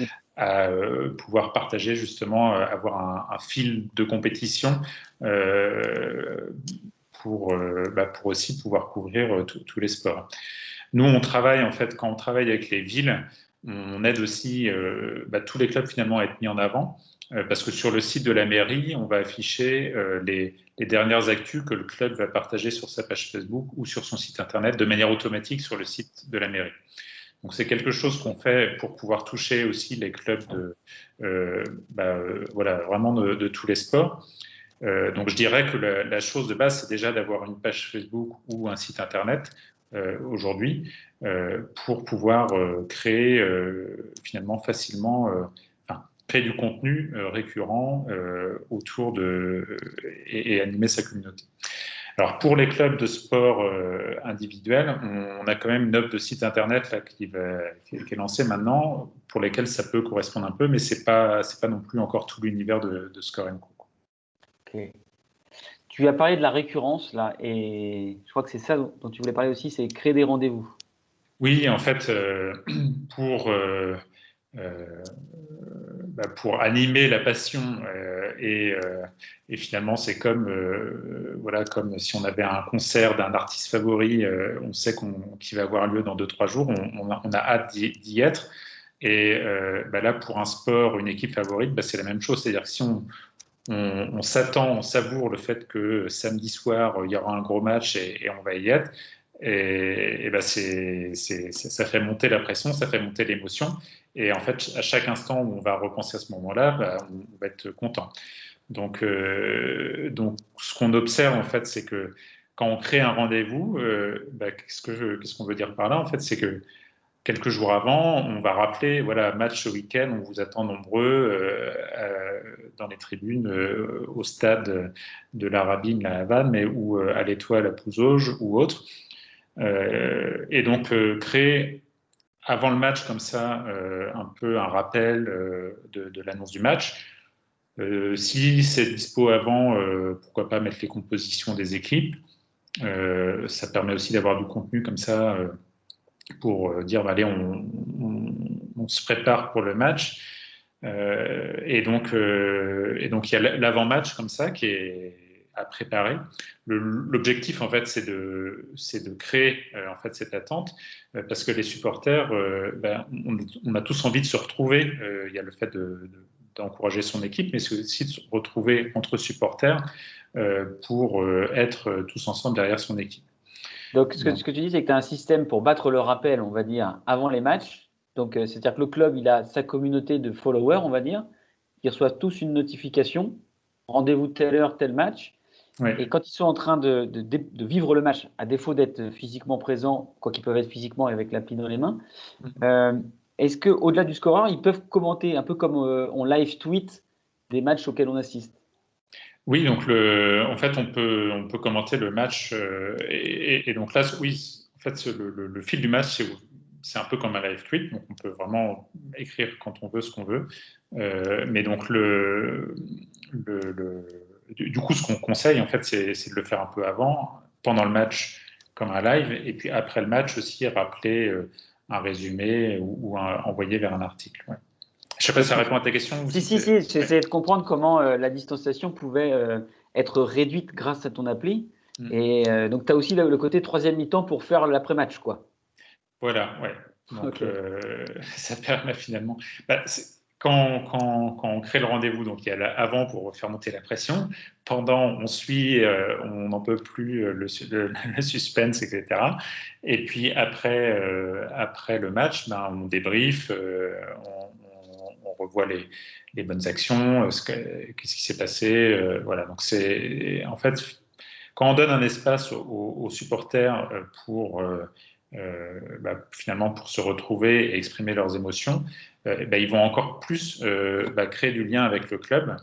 pouvoir partager, justement, avoir un fil de compétition pour aussi pouvoir couvrir tous les sports. Nous, on travaille, en fait, quand on travaille avec les villes, on aide aussi tous les clubs finalement à être mis en avant, parce que sur le site de la mairie, on va afficher les dernières actus que le club va partager sur sa page Facebook ou sur son site internet de manière automatique sur le site de la mairie. Donc c'est quelque chose qu'on fait pour pouvoir toucher aussi les clubs vraiment de tous les sports. Donc je dirais que la chose de base, c'est déjà d'avoir une page Facebook ou un site internet aujourd'hui pour pouvoir créer finalement facilement, créer du contenu récurrent autour et animer sa communauté. Alors pour les clubs de sport individuels, on a quand même une offre de site internet là, qui est lancée maintenant, pour lesquels ça peut correspondre un peu, mais c'est pas non plus encore tout l'univers de Score & Co. Okay. Tu as parlé de la récurrence là, et je crois que c'est ça dont tu voulais parler aussi, c'est créer des rendez-vous. Oui, en fait, pour animer la passion et finalement c'est comme si on avait un concert d'un artiste favori, on sait qu'il va avoir lieu dans 2-3 jours, on a hâte d'y être, et là pour un sport, une équipe favorite, c'est la même chose, c'est-à-dire que si on s'attend, on savoure le fait que samedi soir il y aura un gros match et on va y être, et ça fait monter la pression, ça fait monter l'émotion. Et en fait, à chaque instant où on va repenser à ce moment-là, on va être content. Donc, ce qu'on observe, en fait, c'est que quand on crée un rendez-vous, qu'est-ce qu'on veut dire par là, en fait, c'est que quelques jours avant, on va rappeler, voilà, match ce week-end, on vous attend nombreux dans les tribunes, au stade de la Rabine, la Havane, ou à l'Étoile, à Pouzauges, ou autre. Et donc, créer avant le match, comme ça, un peu un rappel de l'annonce du match. Si c'est dispo avant, pourquoi pas mettre les compositions des équipes. Ça permet aussi d'avoir du contenu comme ça pour dire, allez, on se prépare pour le match. Et donc, il y a l'avant-match comme ça qui est à préparer. L'objectif, en fait, c'est de créer en fait cette attente parce que les supporters, on a tous envie de se retrouver. Il y a le fait d'encourager son équipe, mais c'est aussi de se retrouver entre supporters pour être tous ensemble derrière son équipe. Donc, ce que tu dis, c'est que tu as un système pour battre le rappel, on va dire, avant les matchs. Donc, c'est-à-dire que le club, il a sa communauté de followers, on va dire, qui reçoivent tous une notification. Rendez-vous telle heure, tel match. Ouais. Et quand ils sont en train de vivre le match, à défaut d'être physiquement présents, quoi qu'ils peuvent être physiquement avec l'appli dans les mains, est-ce qu'au-delà du scoreur, ils peuvent commenter un peu comme on live tweet des matchs auxquels on assiste? Oui, donc en fait, on peut commenter le match et donc là, oui, en fait, le fil du match, c'est un peu comme un live tweet, donc on peut vraiment écrire quand on veut ce qu'on veut. Mais donc du coup, ce qu'on conseille, en fait, c'est de le faire un peu avant, pendant le match, comme un live, et puis après le match aussi, rappeler un résumé ou envoyer vers un article. Ouais. Je ne sais pas si ça répond à ta question. Si, j'essayais de comprendre comment la distanciation pouvait être réduite grâce à ton appli. Et donc, tu as aussi le côté troisième mi-temps pour faire l'après-match, quoi. Voilà, ouais. Donc, ça permet finalement… quand on crée le rendez-vous, donc il y a avant pour faire monter la pression, pendant on suit, on n'en peut plus le suspense, etc. Et puis après le match, on débrief, on revoit les bonnes actions, qu'est-ce qui s'est passé, voilà. Donc c'est en fait quand on donne un espace aux supporters pour finalement pour se retrouver et exprimer leurs émotions, ils vont encore plus créer du lien avec le club.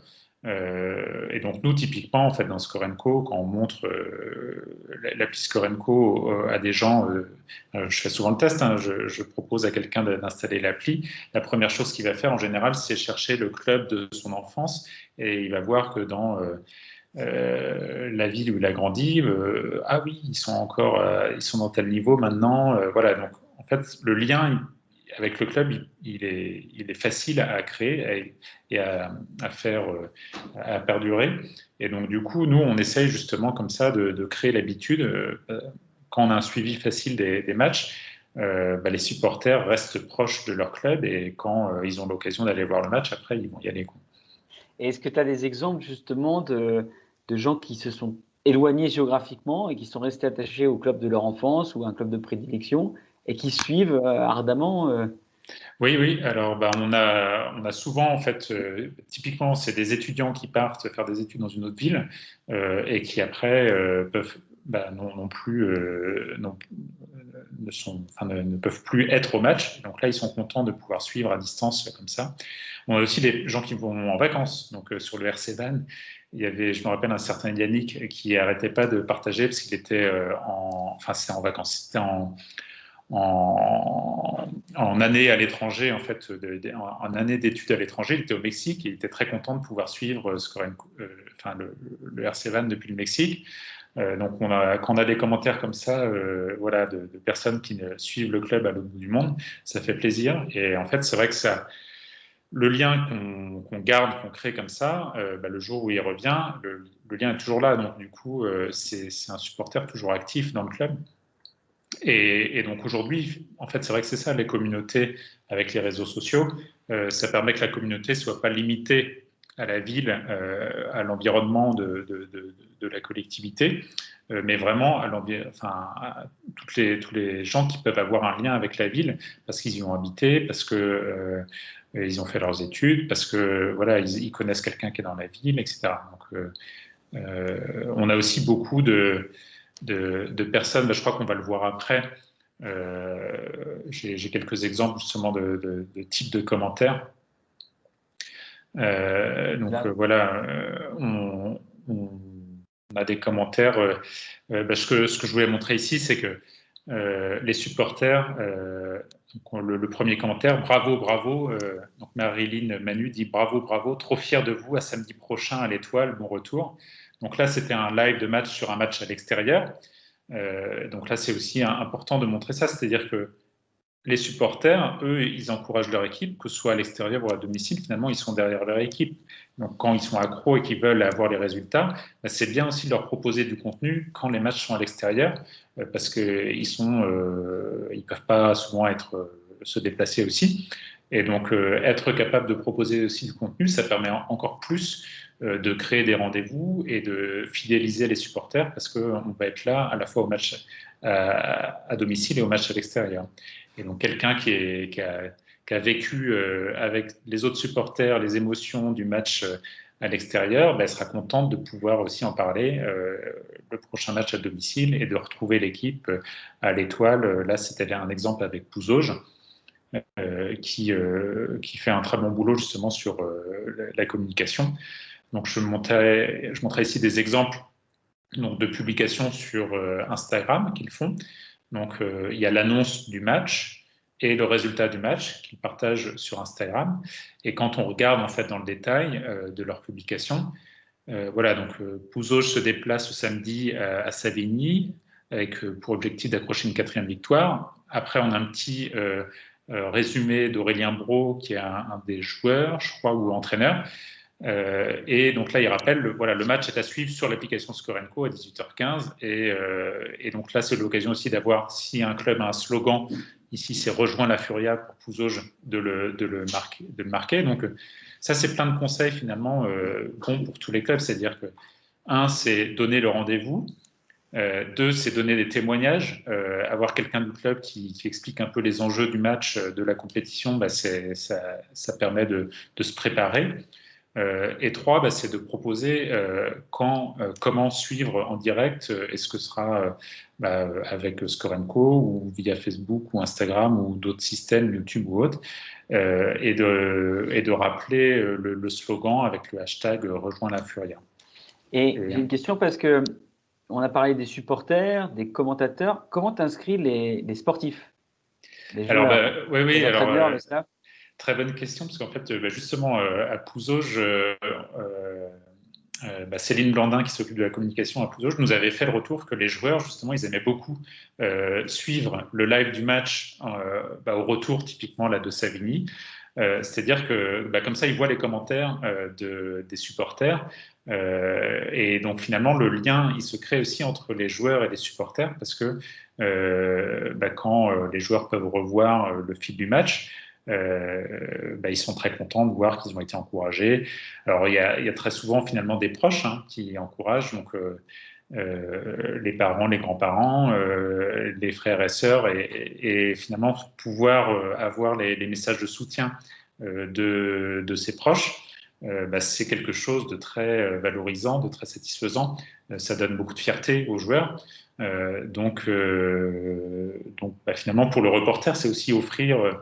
Et donc nous, typiquement, en fait, dans Score & Co, quand on montre l'appli Score & Co à des gens, je fais souvent le test, hein, je propose à quelqu'un d'installer l'appli. La première chose qu'il va faire en général, c'est chercher le club de son enfance et il va voir que dans la ville où il a grandi, ah oui, ils sont dans tel niveau maintenant, voilà. Donc en fait, le lien avec le club, il est facile à créer et à faire, à perdurer. Et donc du coup, nous, on essaye justement comme ça de créer l'habitude. Quand on a un suivi facile des matchs, les supporters restent proches de leur club et quand ils ont l'occasion d'aller voir le match, après, ils vont y aller, quoi. Et est-ce que tu as des exemples justement de gens qui se sont éloignés géographiquement et qui sont restés attachés au club de leur enfance ou à un club de prédilection et qui suivent ardemment Oui. Alors, on a souvent, en fait, typiquement, c'est des étudiants qui partent faire des études dans une autre ville et qui après peuvent non plus ne peuvent plus être au match. Donc là, ils sont contents de pouvoir suivre à distance comme ça. On a aussi des gens qui vont en vacances. Donc sur le RC Van, il y avait, je me rappelle, un certain Yannick qui n'arrêtait pas de partager parce qu'il était c'était en vacances, c'était en année à l'étranger, en fait, en année d'études à l'étranger. Il était au Mexique et il était très content de pouvoir suivre le RC Van depuis le Mexique. Donc, quand on a des commentaires comme ça, voilà, de personnes qui suivent le club à l'autre bout du monde, ça fait plaisir. Et en fait, c'est vrai que le lien qu'on garde, qu'on crée comme ça, le jour où il revient, le lien est toujours là. Donc, du coup, c'est un supporter toujours actif dans le club. Et donc aujourd'hui, en fait, c'est vrai que c'est ça, les communautés avec les réseaux sociaux, ça permet que la communauté ne soit pas limitée à la ville, à l'environnement de la collectivité, mais vraiment à tous les gens qui peuvent avoir un lien avec la ville parce qu'ils y ont habité, parce que ils ont fait leurs études, parce que voilà, ils connaissent quelqu'un qui est dans la ville, etc. Donc, on a aussi beaucoup de personnes, je crois qu'on va le voir après. J'ai quelques exemples justement de types de commentaires. Voilà, on a des commentaires. Ce que je voulais montrer ici, c'est que les supporters, le premier commentaire, bravo, bravo. Donc Marilyn Manu dit bravo, bravo, trop fier de vous, à samedi prochain à l'Étoile, bon retour. Donc là, c'était un live de match sur un match à l'extérieur. Donc là, c'est aussi important de montrer ça, c'est-à-dire que les supporters, eux, ils encouragent leur équipe, que ce soit à l'extérieur ou à domicile, finalement, ils sont derrière leur équipe. Donc quand ils sont accros et qu'ils veulent avoir les résultats, c'est bien aussi de leur proposer du contenu quand les matchs sont à l'extérieur, parce qu'ils ils peuvent pas souvent se déplacer aussi. Et donc être capable de proposer aussi du contenu, ça permet encore plus de créer des rendez-vous et de fidéliser les supporters, parce qu'on va être là à la fois au match à domicile et au match à l'extérieur. Et donc quelqu'un qui a vécu avec les autres supporters les émotions du match à l'extérieur, ben, sera contente de pouvoir aussi en parler le prochain match à domicile et de retrouver l'équipe à l'Étoile. Là, c'était un exemple avec Pouzauges, qui fait un très bon boulot justement sur la communication. Donc je montrais ici des exemples donc, de publications sur Instagram qu'ils font. Donc, il y a l'annonce du match et le résultat du match qu'ils partagent sur Instagram. Et quand on regarde en fait dans le détail de leur publication, voilà, donc Pouzauges se déplace ce samedi à Savigny avec pour objectif d'accrocher une 4e victoire. Après, on a un petit résumé d'Aurélien Brault, qui est un des joueurs, je crois, ou entraîneur. Et donc là, il rappelle, voilà, le match est à suivre sur l'application Score&Co à 18h15. Et donc là, c'est l'occasion aussi d'avoir, si un club a un slogan, ici c'est Rejoins la Furia pour Pouzauges, de le marquer. Donc ça, c'est plein de conseils finalement bons pour tous les clubs. C'est-à-dire que, un, c'est donner le rendez-vous. Deux, c'est donner des témoignages. Avoir quelqu'un du club qui explique un peu les enjeux du match, de la compétition, bah, ça permet de se préparer. Et trois, bah, c'est de proposer comment suivre en direct. Est-ce que ce sera avec Score&Co ou via Facebook ou Instagram ou d'autres systèmes, YouTube ou autres, et de rappeler le slogan avec le hashtag Rejoins la Furia. Et j'ai une question parce que on a parlé des supporters, des commentateurs. Comment t'inscris les sportifs, les joueurs, oui, les entraîneurs, le staff? Très bonne question, parce qu'en fait, justement, à Pouzauges, Céline Blandin, qui s'occupe de la communication à Pouzauges, nous avait fait le retour que les joueurs, justement, ils aimaient beaucoup suivre le live du match au retour, typiquement là, de Savigny. C'est-à-dire que comme ça, ils voient les commentaires des supporters. Et donc, finalement, le lien, il se crée aussi entre les joueurs et les supporters, parce que quand les joueurs peuvent revoir le fil du match, ils sont très contents de voir qu'ils ont été encouragés. Alors, il y a très souvent finalement des proches qui encouragent, donc les parents, les grands-parents, les frères et sœurs, et finalement pouvoir avoir les messages de soutien de ses proches. C'est quelque chose de très valorisant, de très satisfaisant. Ça donne beaucoup de fierté aux joueurs. Donc finalement, pour le reporter, c'est aussi offrir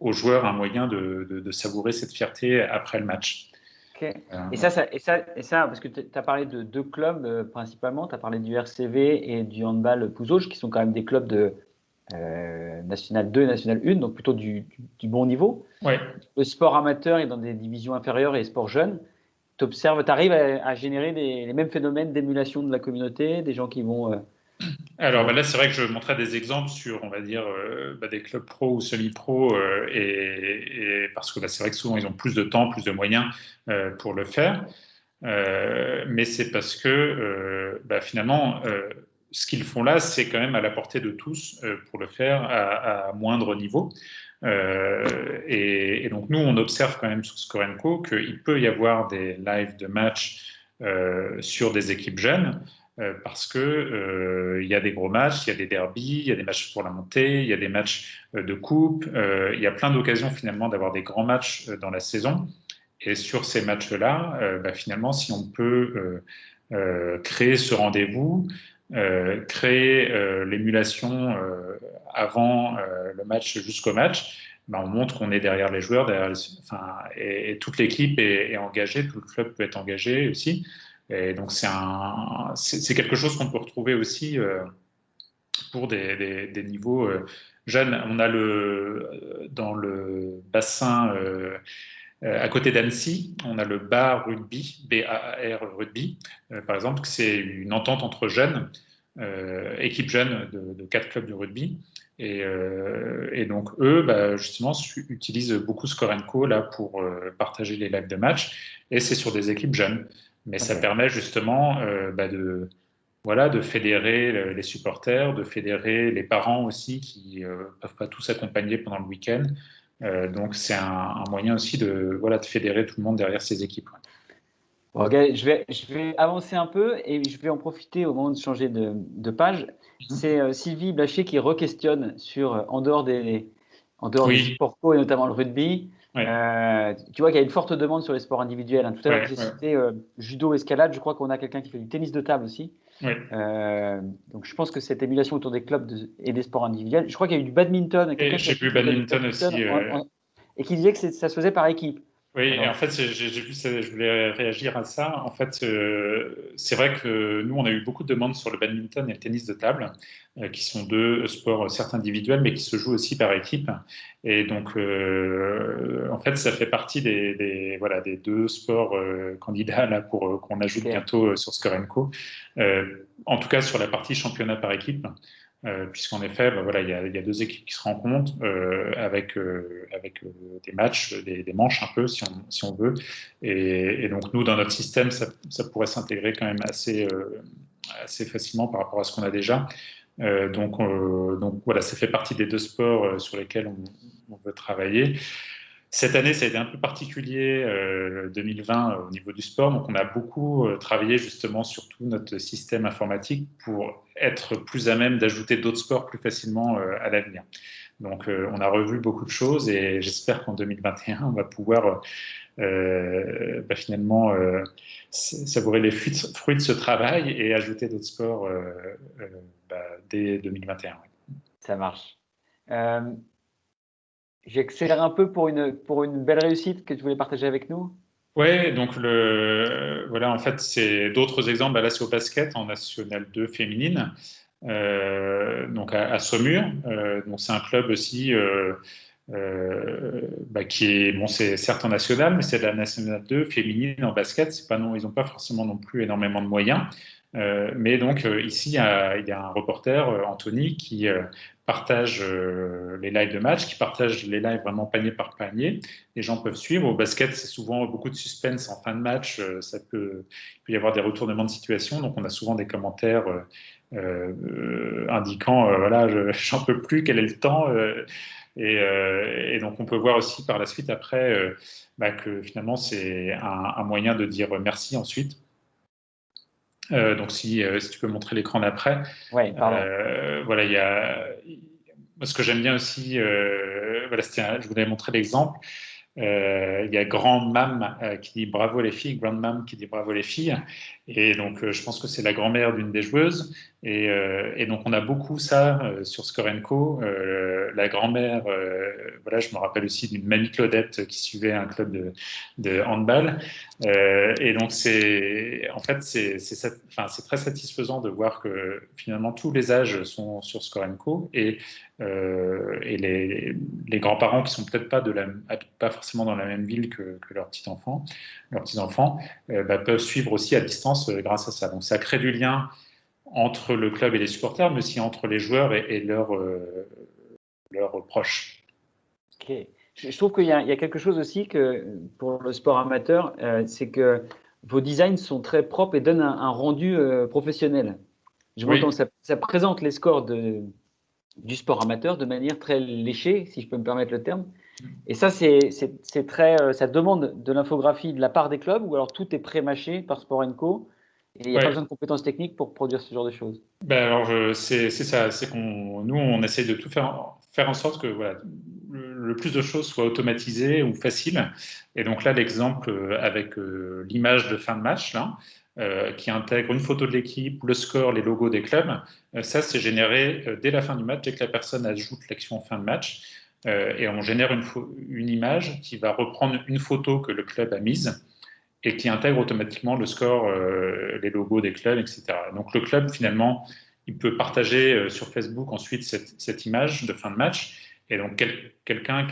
aux joueurs un moyen de savourer cette fierté après le match. Okay. Et ça, parce que tu as parlé de deux clubs principalement, tu as parlé du RCV et du handball Pouzauges, qui sont quand même des clubs de National 2 et National 1, donc plutôt du bon niveau. Ouais. Le sport amateur est dans des divisions inférieures et les sports jeunes. Tu observes, tu arrives à générer les mêmes phénomènes d'émulation de la communauté, des gens qui vont… Alors là, c'est vrai que je montrais des exemples sur, on va dire, des clubs pro ou semi-pro, et parce que c'est vrai que souvent ils ont plus de temps, plus de moyens pour le faire. Mais c'est parce que finalement, ce qu'ils font là, c'est quand même à la portée de tous pour le faire à moindre niveau. Et donc nous, on observe quand même sur Score&Co qu'il peut y avoir des lives de matchs sur des équipes jeunes. Parce que il y a des gros matchs, il y a des derbies, il y a des matchs pour la montée, il y a des matchs de coupe, il y a plein d'occasions finalement d'avoir des grands matchs dans la saison. Et sur ces matchs-là, finalement, si on peut créer ce rendez-vous, créer l'émulation avant le match jusqu'au match, on montre qu'on est derrière les joueurs, et toute l'équipe est engagée, tout le club peut être engagé aussi. Et donc, c'est quelque chose qu'on peut retrouver aussi pour des niveaux jeunes. On a dans le bassin, à côté d'Annecy, on a le BAR Rugby, BAR Rugby, par exemple, c'est une entente entre jeunes. équipes jeunes de 4 clubs de rugby. Et donc, eux, justement, utilisent beaucoup Score Co là, pour partager les lives de match. Et c'est sur des équipes jeunes. Mais ça permet justement de fédérer les supporters, de fédérer les parents aussi qui ne peuvent pas tous accompagner pendant le week-end. Donc, c'est un moyen aussi de fédérer tout le monde derrière ces équipes. Ok, je vais avancer un peu et je vais en profiter au moment de changer de page. C'est Sylvie Blachier qui re-questionne sur, en dehors des sports co et notamment le rugby. Oui. Tu vois qu'il y a une forte demande sur les sports individuels. Tout à l'heure, j'ai cité judo, escalade. Je crois qu'on a quelqu'un qui fait du tennis de table aussi. Oui. Donc, je pense que cette émulation autour des clubs et des sports individuels. Je crois qu'il y a eu du badminton. Et j'ai vu badminton aussi. Et qui disait que ça se faisait par équipe. Oui, et en fait, j'ai vu ça, je voulais réagir à ça. En fait, c'est vrai que nous, on a eu beaucoup de demandes sur le badminton et le tennis de table, qui sont deux sports certes individuels, mais qui se jouent aussi par équipe. Et donc, en fait, ça fait partie des 2 sports candidats là, pour qu'on ajoute bientôt sur Score Co. En tout cas, sur la partie championnat par équipe. Puisqu'en effet, il y a 2 équipes qui se rencontrent avec des matchs, des manches un peu, si on veut. Et donc, nous, dans notre système, ça pourrait s'intégrer quand même assez facilement par rapport à ce qu'on a déjà. Donc voilà, ça fait partie des 2 sports sur lesquels on veut travailler. Cette année, ça a été un peu particulier, 2020, au niveau du sport. Donc, on a beaucoup travaillé justement sur tout notre système informatique pour être plus à même d'ajouter d'autres sports plus facilement à l'avenir. Donc, on a revu beaucoup de choses et j'espère qu'en 2021, on va pouvoir finalement savourer les fruits de ce travail et ajouter d'autres sports dès 2021. Ça marche. J'accélère un peu pour une belle réussite que tu voulais partager avec nous. Oui, donc en fait, c'est d'autres exemples. Là, c'est au basket en National 2 féminine, donc à Saumur. Donc c'est un club aussi qui est c'est certes en national, mais c'est de la National 2 féminine en basket. C'est pas ils n'ont pas forcément non plus énormément de moyens. Mais donc ici, il y a un reporter, Anthony, qui partage les lives de match, qui partage les lives vraiment panier par panier. Les gens peuvent suivre. Au basket, c'est souvent beaucoup de suspense en fin de match. Il peut y avoir des retournements de situation. Donc, on a souvent des commentaires indiquant j'en peux plus, quel est le temps et donc, on peut voir aussi par la suite après que finalement, c'est un moyen de dire merci ensuite. Donc, si tu peux montrer l'écran d'après. Oui, pardon. Il y a ce que j'aime bien aussi, je voulais montrer l'exemple. Il y a Grand Mam qui dit bravo les filles, Grand Mam qui dit bravo les filles. Et donc, je pense que c'est la grand-mère d'une des joueuses. Et donc, on a beaucoup ça sur Score Co. La grand-mère, je me rappelle aussi d'une mamie Claudette qui suivait un club de handball. Et donc, c'est très satisfaisant de voir que finalement, tous les âges sont sur Score Co. Et les grands-parents qui sont peut-être pas forcément dans la même ville que leurs petits-enfants, peuvent suivre aussi à distance grâce à ça. Donc ça crée du lien entre le club et les supporters, mais aussi entre les joueurs et leurs proches. Ok. Je trouve qu'il y a quelque chose aussi que pour le sport amateur, c'est que vos designs sont très propres et donnent un rendu professionnel. Je m'entends, ça présente les scores du sport amateur de manière très léchée, si je peux me permettre le terme. Et ça, c'est très, ça demande de l'infographie de la part des clubs, ou alors tout est pré-mâché par Sport Co. Et il n'y a pas besoin de compétences techniques pour produire ce genre de choses. C'est ça, c'est nous, on essaye de tout faire en sorte que le plus de choses soient automatisées ou faciles. Et donc là, l'exemple avec l'image de fin de match, là, qui intègre une photo de l'équipe, le score, les logos des clubs. Ça, c'est généré dès la fin du match, dès que la personne ajoute l'action en fin de match. Et on génère une image qui va reprendre une photo que le club a mise et qui intègre automatiquement le score, les logos des clubs, etc. Donc le club, finalement, il peut partager sur Facebook ensuite cette image de fin de match. Et donc, quelqu'un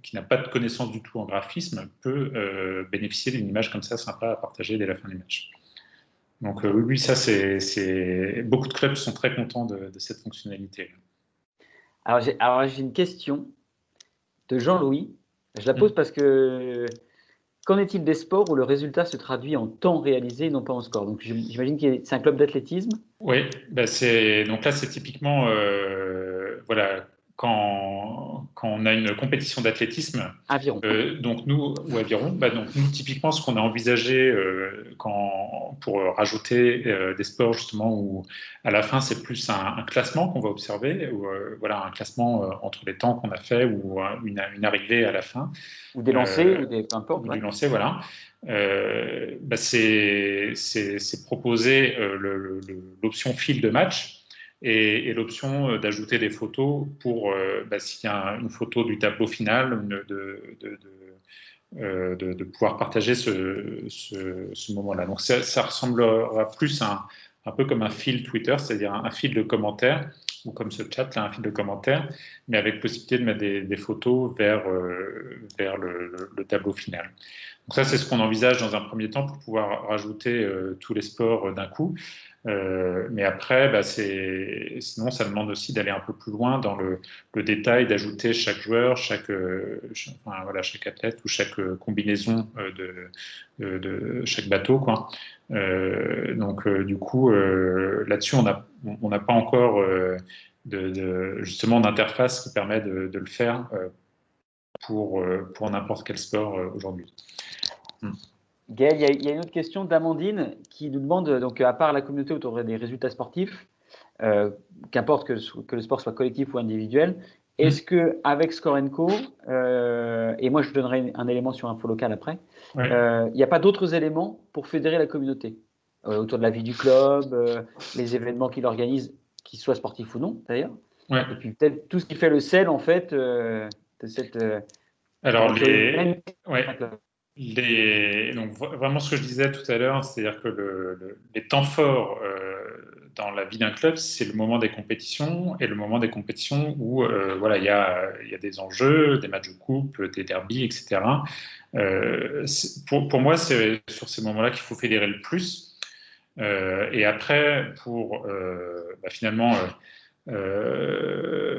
qui n'a pas de connaissance du tout en graphisme peut bénéficier d'une image comme ça, sympa à partager dès la fin du match. Donc oui, ça, beaucoup de clubs sont très contents de cette fonctionnalité. Alors j'ai une question de Jean-Louis. Je la pose parce que qu'en est-il des sports où le résultat se traduit en temps réalisé et non pas en score? Donc j'imagine que c'est un club d'athlétisme. Oui, bah donc là, c'est typiquement, voilà, quand on a une compétition d'athlétisme, Aviron. donc nous, ou aviron, donc nous, typiquement, ce qu'on a envisagé pour rajouter des sports, justement, où à la fin, c'est plus un classement qu'on va observer, ou voilà, un classement entre les temps qu'on a fait, ou une arrivée à la fin. Ou des lancers, peu importe. Ou du lancer, voilà. C'est proposer l'option fil de match et l'option d'ajouter des photos pour, s'il y a une photo du tableau final, de pouvoir partager ce moment-là. Donc ça ressemblera plus un peu comme un fil Twitter, c'est-à-dire un fil de commentaires, ou comme ce chat, là, un fil de commentaires, mais avec possibilité de mettre des photos vers le tableau final. Donc ça, c'est ce qu'on envisage dans un premier temps pour pouvoir rajouter tous les sports d'un coup. Mais après, sinon, ça demande aussi d'aller un peu plus loin dans le détail, d'ajouter chaque joueur, chaque athlète ou chaque combinaison de chaque bateau, quoi. Donc, du coup, là-dessus, on n'a pas encore justement d'interface qui permet de le faire pour n'importe quel sport aujourd'hui. Gaël, il y a une autre question d'Amandine qui nous demande, donc à part la communauté autour des résultats sportifs, qu'importe que le sport soit collectif ou individuel, est-ce qu'avec Score & Co, et moi je donnerai un élément sur Info Local après, il n'y a pas d'autres éléments pour fédérer la communauté autour de la vie du club, les événements qu'il organise, qu'ils soient sportifs ou non d'ailleurs, et puis peut-être tout ce qui fait le sel en fait de cette… Alors, donc vraiment ce que je disais tout à l'heure, c'est-à-dire que les temps forts dans la vie d'un club, c'est le moment des compétitions et le moment des compétitions où voilà, il y a des enjeux, des matchs de coupe, des derbies, etc. Pour moi, c'est sur ces moments-là qu'il faut fédérer le plus. Et après, pour finalement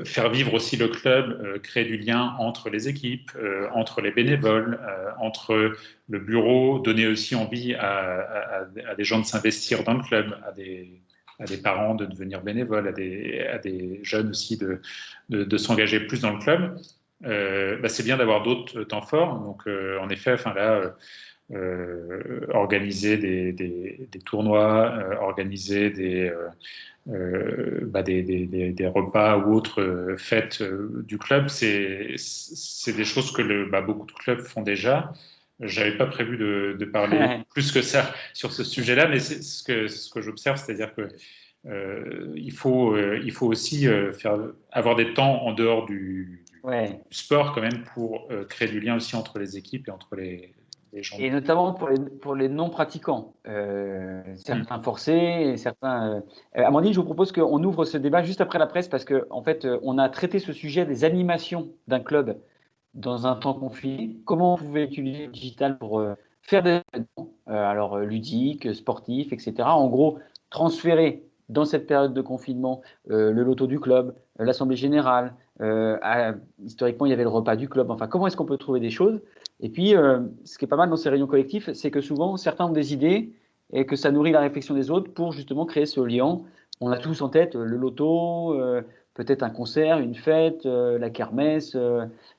faire vivre aussi le club, créer du lien entre les équipes, entre les bénévoles, entre le bureau, donner aussi envie à des gens de s'investir dans le club, à des parents de devenir bénévoles, à des jeunes aussi de s'engager plus dans le club. C'est bien d'avoir d'autres temps forts. Donc, en effet, là, organiser des tournois, organiser des repas ou autres fêtes du club, c'est des choses que beaucoup de clubs font déjà. J'avais pas prévu de parler plus que ça sur ce sujet-là, mais c'est ce que j'observe, c'est-à-dire que il faut aussi avoir des temps en dehors du sport quand même pour créer du lien aussi entre les équipes et entre les gens. Et notamment pour les non-pratiquants, certains forcés et certains… Amandine, je vous propose qu'on ouvre ce débat juste après la presse parce qu'en fait, on a traité ce sujet des animations d'un club dans un temps confiné. Comment vous pouvez utiliser le digital pour faire des événements, alors ludiques, sportifs, etc. En gros, transférer dans cette période de confinement le loto du club, l'assemblée générale, historiquement il y avait le repas du club. Enfin, comment est-ce qu'on peut trouver des choses? Et puis, ce qui est pas mal dans ces réunions collectives, c'est que souvent certains ont des idées et que ça nourrit la réflexion des autres pour justement créer ce lien. On a tous en tête le loto, peut-être un concert, une fête, la kermesse,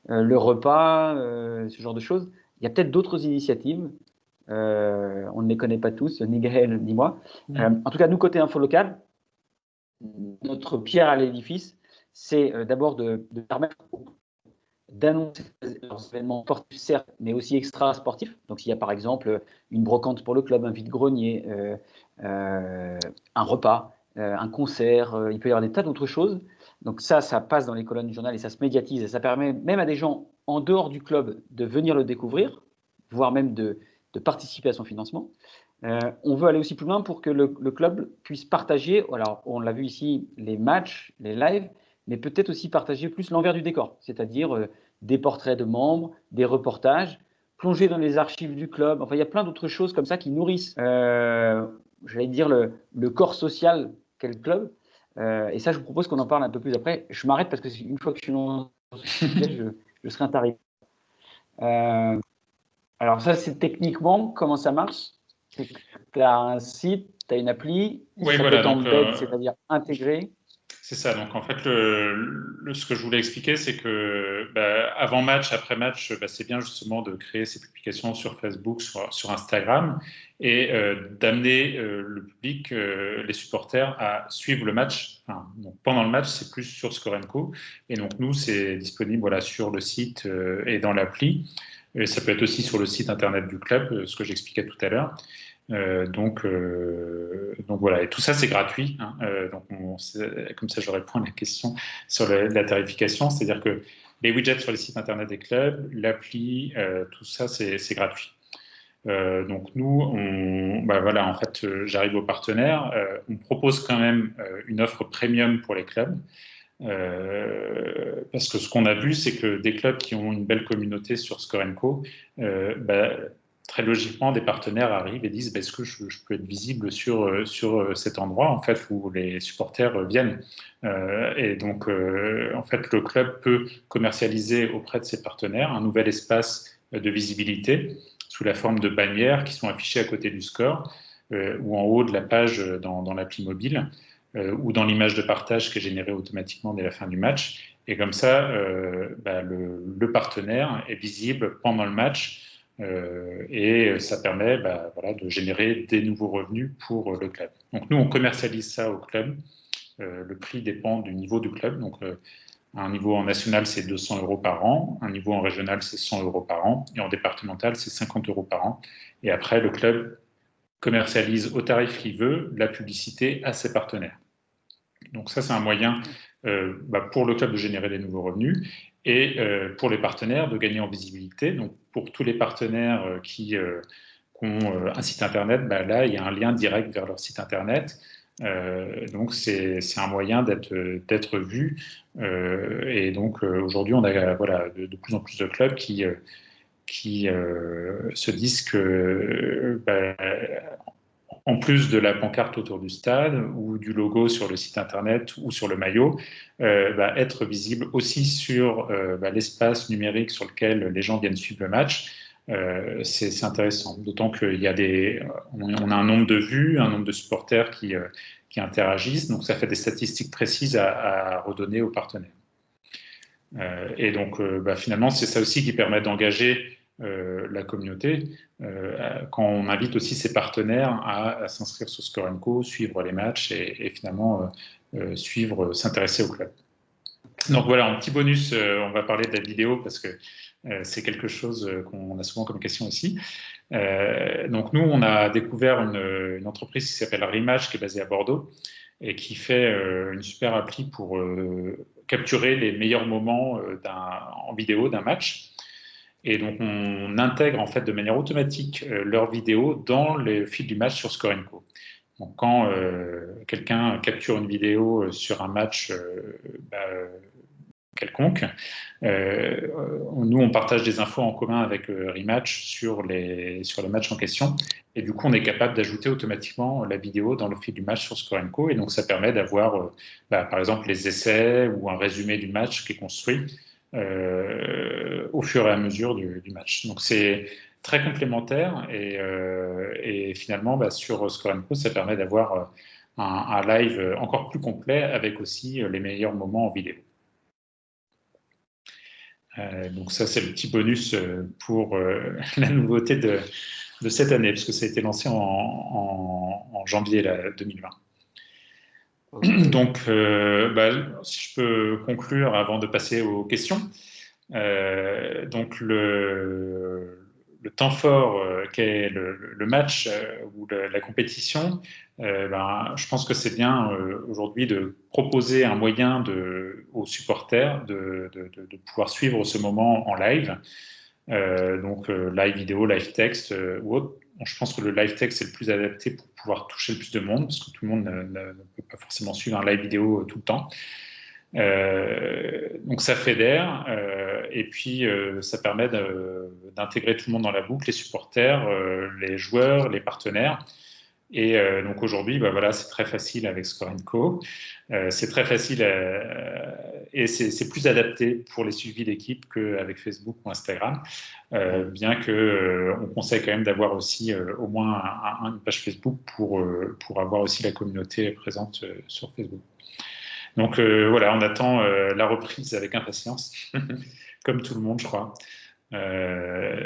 le repas, ce genre de choses. Il y a peut-être d'autres initiatives. On ne les connaît pas tous, ni Gaël ni moi. En tout cas, nous, côté Info Local, notre pierre à l'édifice, c'est d'abord de permettre d'annoncer leurs événements sportifs, certes, mais aussi extra-sportifs. Donc, s'il y a par exemple une brocante pour le club, un vide-grenier, un repas, un concert, il peut y avoir des tas d'autres choses. Donc ça passe dans les colonnes du journal et ça se médiatise et ça permet même à des gens en dehors du club de venir le découvrir, voire même de participer à son financement. On veut aller aussi plus loin pour que le club puisse partager, alors on l'a vu ici, les matchs, les lives, mais peut-être aussi partager plus l'envers du décor, c'est-à-dire des portraits de membres, des reportages, plonger dans les archives du club. Enfin, il y a plein d'autres choses comme ça qui nourrissent j'allais dire, le corps social qu'est le club. Et ça, je vous propose qu'on en parle un peu plus après. Je m'arrête parce que une fois que je suis dans ce sujet, je serai intéressé. Alors ça, c'est techniquement comment ça marche. Tu as un site, tu as une appli, Oui, ça peut voilà, être donc embed, c'est-à-dire intégré. c'est ça. Donc en fait, ce que je voulais expliquer, c'est que avant match, après match, c'est bien justement de créer ces publications sur Facebook, sur Instagram, et d'amener le public, les supporters, à suivre le match. Enfin, donc pendant le match, c'est plus sur Score & Co. Et donc nous, c'est disponible voilà, sur le site et dans l'appli. Et ça peut être aussi sur le site internet du club, ce que j'expliquais tout à l'heure. Donc voilà, et tout ça c'est gratuit. Hein. Donc comme ça je réponds à la question sur la tarification, c'est-à-dire que les widgets sur les sites internet des clubs, l'appli, tout ça c'est gratuit. Donc nous, voilà, en fait, j'arrive aux partenaires, on propose quand même une offre premium pour les clubs. Parce que ce qu'on a vu, c'est que des clubs qui ont une belle communauté sur Score & Co, très logiquement, des partenaires arrivent et disent est-ce que je peux être visible sur cet endroit en fait, où les supporters viennent. Et donc, en fait, le club peut commercialiser auprès de ses partenaires un nouvel espace de visibilité sous la forme de bannières qui sont affichées à côté du score ou en haut de la page dans l'appli mobile. Ou dans l'image de partage qui est générée automatiquement dès la fin du match. Et comme ça, le partenaire est visible pendant le match et ça permet voilà, de générer des nouveaux revenus pour le club. Donc nous, on commercialise ça au club. Le prix dépend du niveau du club. Donc un niveau en national, c'est 200 € par an. Un niveau en régional, c'est 100 € par an. Et en départemental, c'est 50 € par an. Et après, le club commercialise au tarif qu'il veut la publicité à ses partenaires. Donc ça, c'est un moyen pour le club de générer des nouveaux revenus et pour les partenaires de gagner en visibilité. Donc pour tous les partenaires qui ont un site internet, là, il y a un lien direct vers leur site internet. Donc c'est un moyen d'être vu. Et donc aujourd'hui, on a voilà, de plus en plus de clubs qui se disent que en plus de la pancarte autour du stade ou du logo sur le site internet ou sur le maillot, être visible aussi sur l'espace numérique sur lequel les gens viennent suivre le match. C'est intéressant, d'autant qu'il y a on a un nombre de vues, un nombre de supporters qui interagissent, donc ça fait des statistiques précises à redonner aux partenaires. Et donc finalement, c'est ça aussi qui permet d'engager la communauté, quand on invite aussi ses partenaires à s'inscrire sur Score & Co, suivre les matchs et finalement s'intéresser au club. Donc voilà, un petit bonus, on va parler de la vidéo parce que c'est quelque chose qu'on a souvent comme question aussi. Donc nous, on a découvert une entreprise qui s'appelle Rematch, qui est basée à Bordeaux et qui fait une super appli pour capturer les meilleurs moments en vidéo d'un match. Et donc, on intègre en fait de manière automatique leurs vidéos dans le fil du match sur Score & Co. Donc, quand quelqu'un capture une vidéo sur un match quelconque, nous, on partage des infos en commun avec Rematch sur les matchs en question. Et du coup, on est capable d'ajouter automatiquement la vidéo dans le fil du match sur Score & Co. Et donc, ça permet d'avoir, par exemple, les essais ou un résumé du match qui est construit au fur et à mesure du match. Donc c'est très complémentaire et finalement sur Score & Co, ça permet d'avoir un live encore plus complet avec aussi les meilleurs moments en vidéo. Donc ça, c'est le petit bonus pour la nouveauté de cette année, parce que ça a été lancé en janvier 2020. Donc, si je peux conclure avant de passer aux questions. Donc, le temps fort qu'est le match ou la compétition, je pense que c'est bien aujourd'hui de proposer un moyen aux supporters de pouvoir suivre ce moment en live. Donc, live vidéo, live texte ou autre. Je pense que le live text est le plus adapté pour pouvoir toucher le plus de monde, parce que tout le monde ne peut pas forcément suivre un live vidéo tout le temps. Donc ça fédère et puis ça permet d'intégrer tout le monde dans la boucle, les supporters, les joueurs, les partenaires. Et donc aujourd'hui, voilà, c'est très facile avec Score Co. C'est très facile et c'est plus adapté pour les suivis d'équipe qu'avec Facebook ou Instagram, bien que on conseille quand même d'avoir aussi au moins une page Facebook pour avoir aussi la communauté présente sur Facebook. Donc voilà, on attend la reprise avec impatience, comme tout le monde, je crois.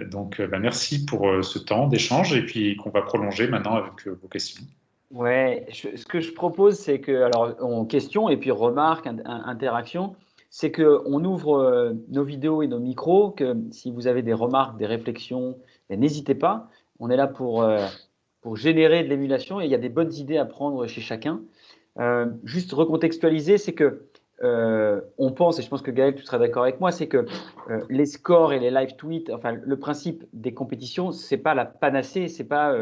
Donc, merci pour ce temps d'échange et puis qu'on va prolonger maintenant avec vos questions. Ouais, ce que je propose, c'est que, alors, en questions et puis remarques, interactions, c'est qu'on ouvre nos vidéos et nos micros, que si vous avez des remarques, des réflexions, n'hésitez pas. On est là pour générer de l'émulation et il y a des bonnes idées à prendre chez chacun. Juste recontextualiser, c'est que on pense, et je pense que Gaël, tu seras d'accord avec moi, c'est que les scores et les live tweets, enfin, le principe des compétitions, c'est pas la panacée, c'est pas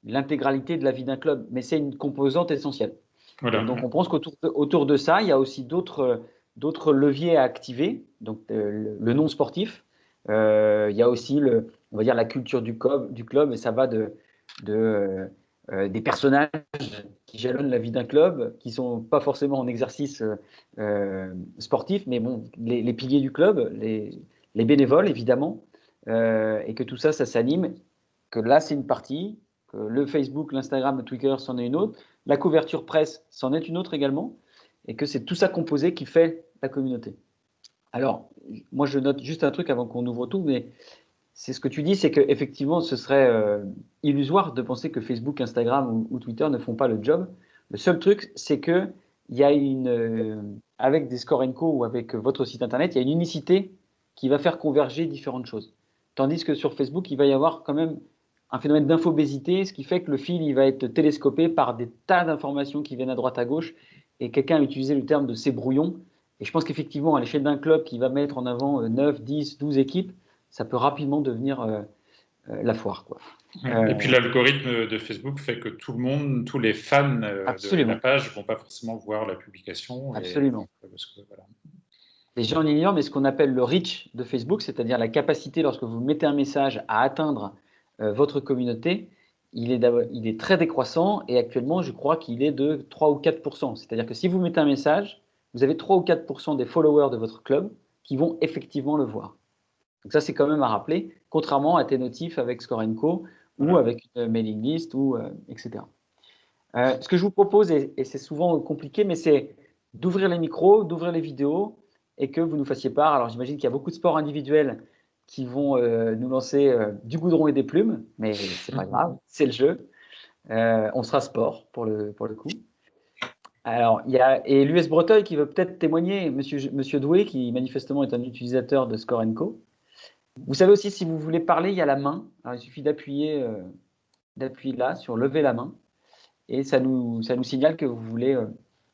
l'intégralité de la vie d'un club, mais c'est une composante essentielle. Voilà. Et donc, on pense qu'autour de ça, il y a aussi d'autres leviers à activer, donc le non sportif. Il y a aussi, on va dire, la culture du club et ça va des personnages qui jalonnent la vie d'un club, qui ne sont pas forcément en exercice sportif, mais bon, les piliers du club, les bénévoles, évidemment, et que tout ça, ça s'anime, que là, c'est une partie, que le Facebook, l'Instagram, le Twitter, c'en est une autre, la couverture presse, c'en est une autre également, et que c'est tout ça composé qui fait la communauté. Alors, moi, je note juste un truc avant qu'on ouvre tout, mais c'est ce que tu dis, c'est qu'effectivement, ce serait illusoire de penser que Facebook, Instagram ou Twitter ne font pas le job. Le seul truc, c'est que il y a avec des Score Co ou avec votre site internet, il y a une unicité qui va faire converger différentes choses. Tandis que sur Facebook, il va y avoir quand même un phénomène d'infobésité, ce qui fait que le fil il va être télescopé par des tas d'informations qui viennent à droite à gauche. Et quelqu'un a utilisé le terme de ces brouillons. Et je pense qu'effectivement, à l'échelle d'un club qui va mettre en avant 9, 10, 12 équipes, ça peut rapidement devenir la foire, quoi. Et puis l'algorithme de Facebook fait que tout le monde, tous les fans de la page ne vont pas forcément voir la publication. Absolument. Voilà. Les gens l'ignorent, mais ce qu'on appelle le reach de Facebook, c'est-à-dire la capacité, lorsque vous mettez un message, à atteindre votre communauté, il est très décroissant et actuellement, je crois qu'il est de 3 ou 4%. C'est-à-dire que si vous mettez un message, vous avez 3 ou 4% des followers de votre club qui vont effectivement le voir. Donc ça, c'est quand même à rappeler, contrairement à tes notifs avec Score Co ou avec une mailing list, etc. Ce que je vous propose, et c'est souvent compliqué, mais c'est d'ouvrir les micros, d'ouvrir les vidéos et que vous nous fassiez part. Alors j'imagine qu'il y a beaucoup de sports individuels qui vont nous lancer du goudron et des plumes, mais c'est pas grave, c'est le jeu. On sera sport pour le coup. Alors, il y a l'US Breteuil qui veut peut-être témoigner, monsieur Doué, qui manifestement est un utilisateur de Score Co. Vous savez aussi, si vous voulez parler, il y a la main. Alors, il suffit d'appuyer là sur lever la main et ça nous signale que vous voulez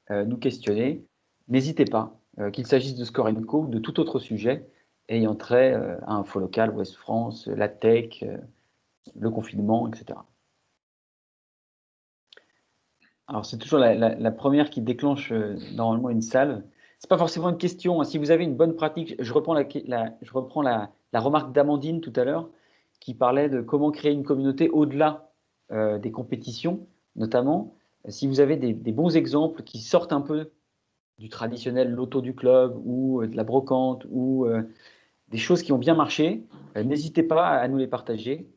nous questionner. N'hésitez pas, qu'il s'agisse de Score Co ou de tout autre sujet ayant trait à Info Local, Ouest France, la tech, le confinement, etc. Alors, c'est toujours la première qui déclenche normalement une salle. Ce n'est pas forcément une question. Si vous avez une bonne pratique, je reprends la remarque d'Amandine tout à l'heure qui parlait de comment créer une communauté au-delà des compétitions, notamment. Si vous avez des bons exemples qui sortent un peu du traditionnel loto du club ou de la brocante ou des choses qui ont bien marché, n'hésitez pas à nous les partager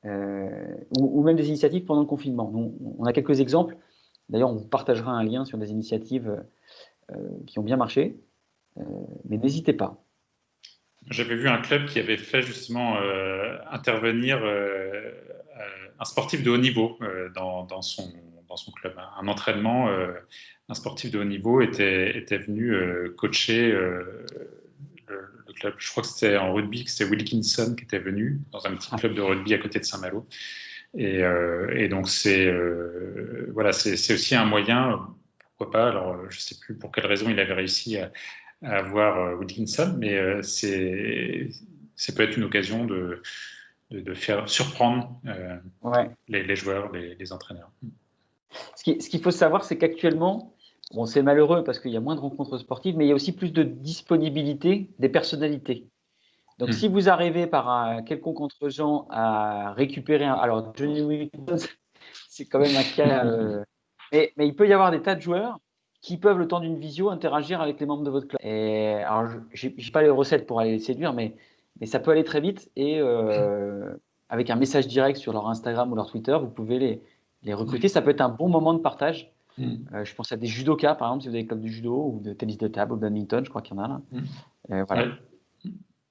ou même des initiatives pendant le confinement. On a quelques exemples. D'ailleurs, on vous partagera un lien sur des initiatives qui ont bien marché, mais n'hésitez pas. J'avais vu un club qui avait fait justement intervenir un sportif de haut niveau dans son club. Un entraînement, un sportif de haut niveau était venu coacher le club. Je crois que c'était en rugby, que c'est Wilkinson qui était venu dans un petit club de rugby à côté de Saint-Malo. Et donc, c'est aussi un moyen, pourquoi pas, alors je ne sais plus pour quelle raison il avait réussi à avoir Wilkinson, mais ça peut être une occasion de faire surprendre les joueurs, les entraîneurs. Ce qu'il faut savoir, c'est qu'actuellement, bon, c'est malheureux parce qu'il y a moins de rencontres sportives, mais il y a aussi plus de disponibilité des personnalités. Donc, si vous arrivez par un quelconque entre-gens à récupérer alors Johnny Wilkinson, c'est quand même un cas. Mais il peut y avoir des tas de joueurs qui peuvent, le temps d'une visio, interagir avec les membres de votre club. Et alors, je n'ai pas les recettes pour aller les séduire, mais ça peut aller très vite. Et avec un message direct sur leur Instagram ou leur Twitter, vous pouvez les recruter. Ça peut être un bon moment de partage. Je pense à des judokas, par exemple, si vous avez des clubs de judo ou de tennis de table ou de badminton, je crois qu'il y en a là. Voilà. Ouais.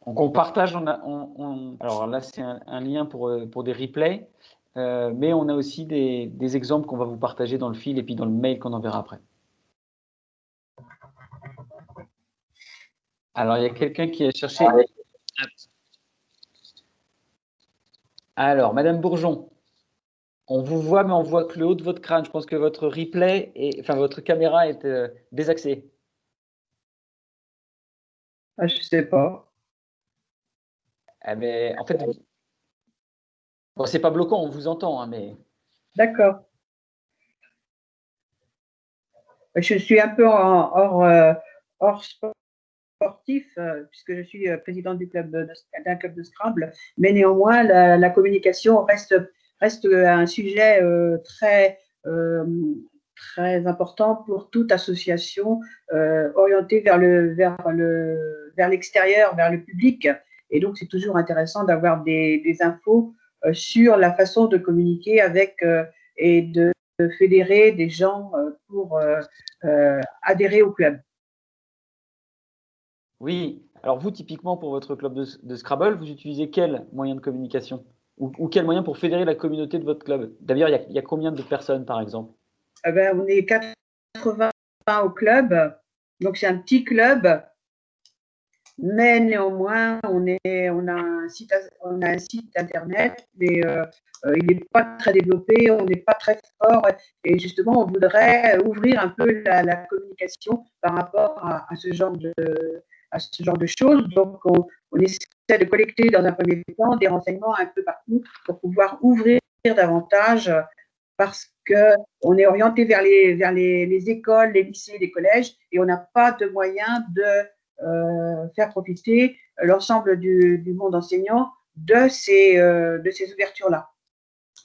Donc on partage, alors là c'est un lien pour des replays, mais on a aussi des exemples qu'on va vous partager dans le fil et puis dans le mail qu'on enverra après. Alors il y a quelqu'un qui a cherché. Alors Madame Bourgeon, on vous voit mais on voit que le haut de votre crâne. Je pense que votre replay, votre caméra est désaxée. Ah, je sais pas. En fait, bon, c'est pas bloquant, on vous entend, hein, mais. D'accord. Je suis un peu hors sportif, puisque je suis présidente d'un club de Scrabble, mais néanmoins, la communication reste un sujet très important pour toute association orientée vers l'extérieur, vers le public. Et donc, c'est toujours intéressant d'avoir des infos sur la façon de communiquer avec et de fédérer des gens pour adhérer au club. Oui, alors vous, typiquement, pour votre club de Scrabble, vous utilisez quel moyen de communication ou quel moyen pour fédérer la communauté de votre club? D'ailleurs, il y a combien de personnes, par exemple? On est 80 au club, donc c'est un petit club, mais néanmoins, on a un site internet, mais il n'est pas très développé, on n'est pas très fort, et justement, on voudrait ouvrir un peu la communication par rapport à ce genre de choses. Donc, on essaie de collecter dans un premier temps des renseignements un peu partout pour pouvoir ouvrir davantage, parce qu'on est orienté vers les écoles, les lycées, les collèges, et on n'a pas de moyens de faire profiter l'ensemble du monde enseignant de ces ouvertures-là.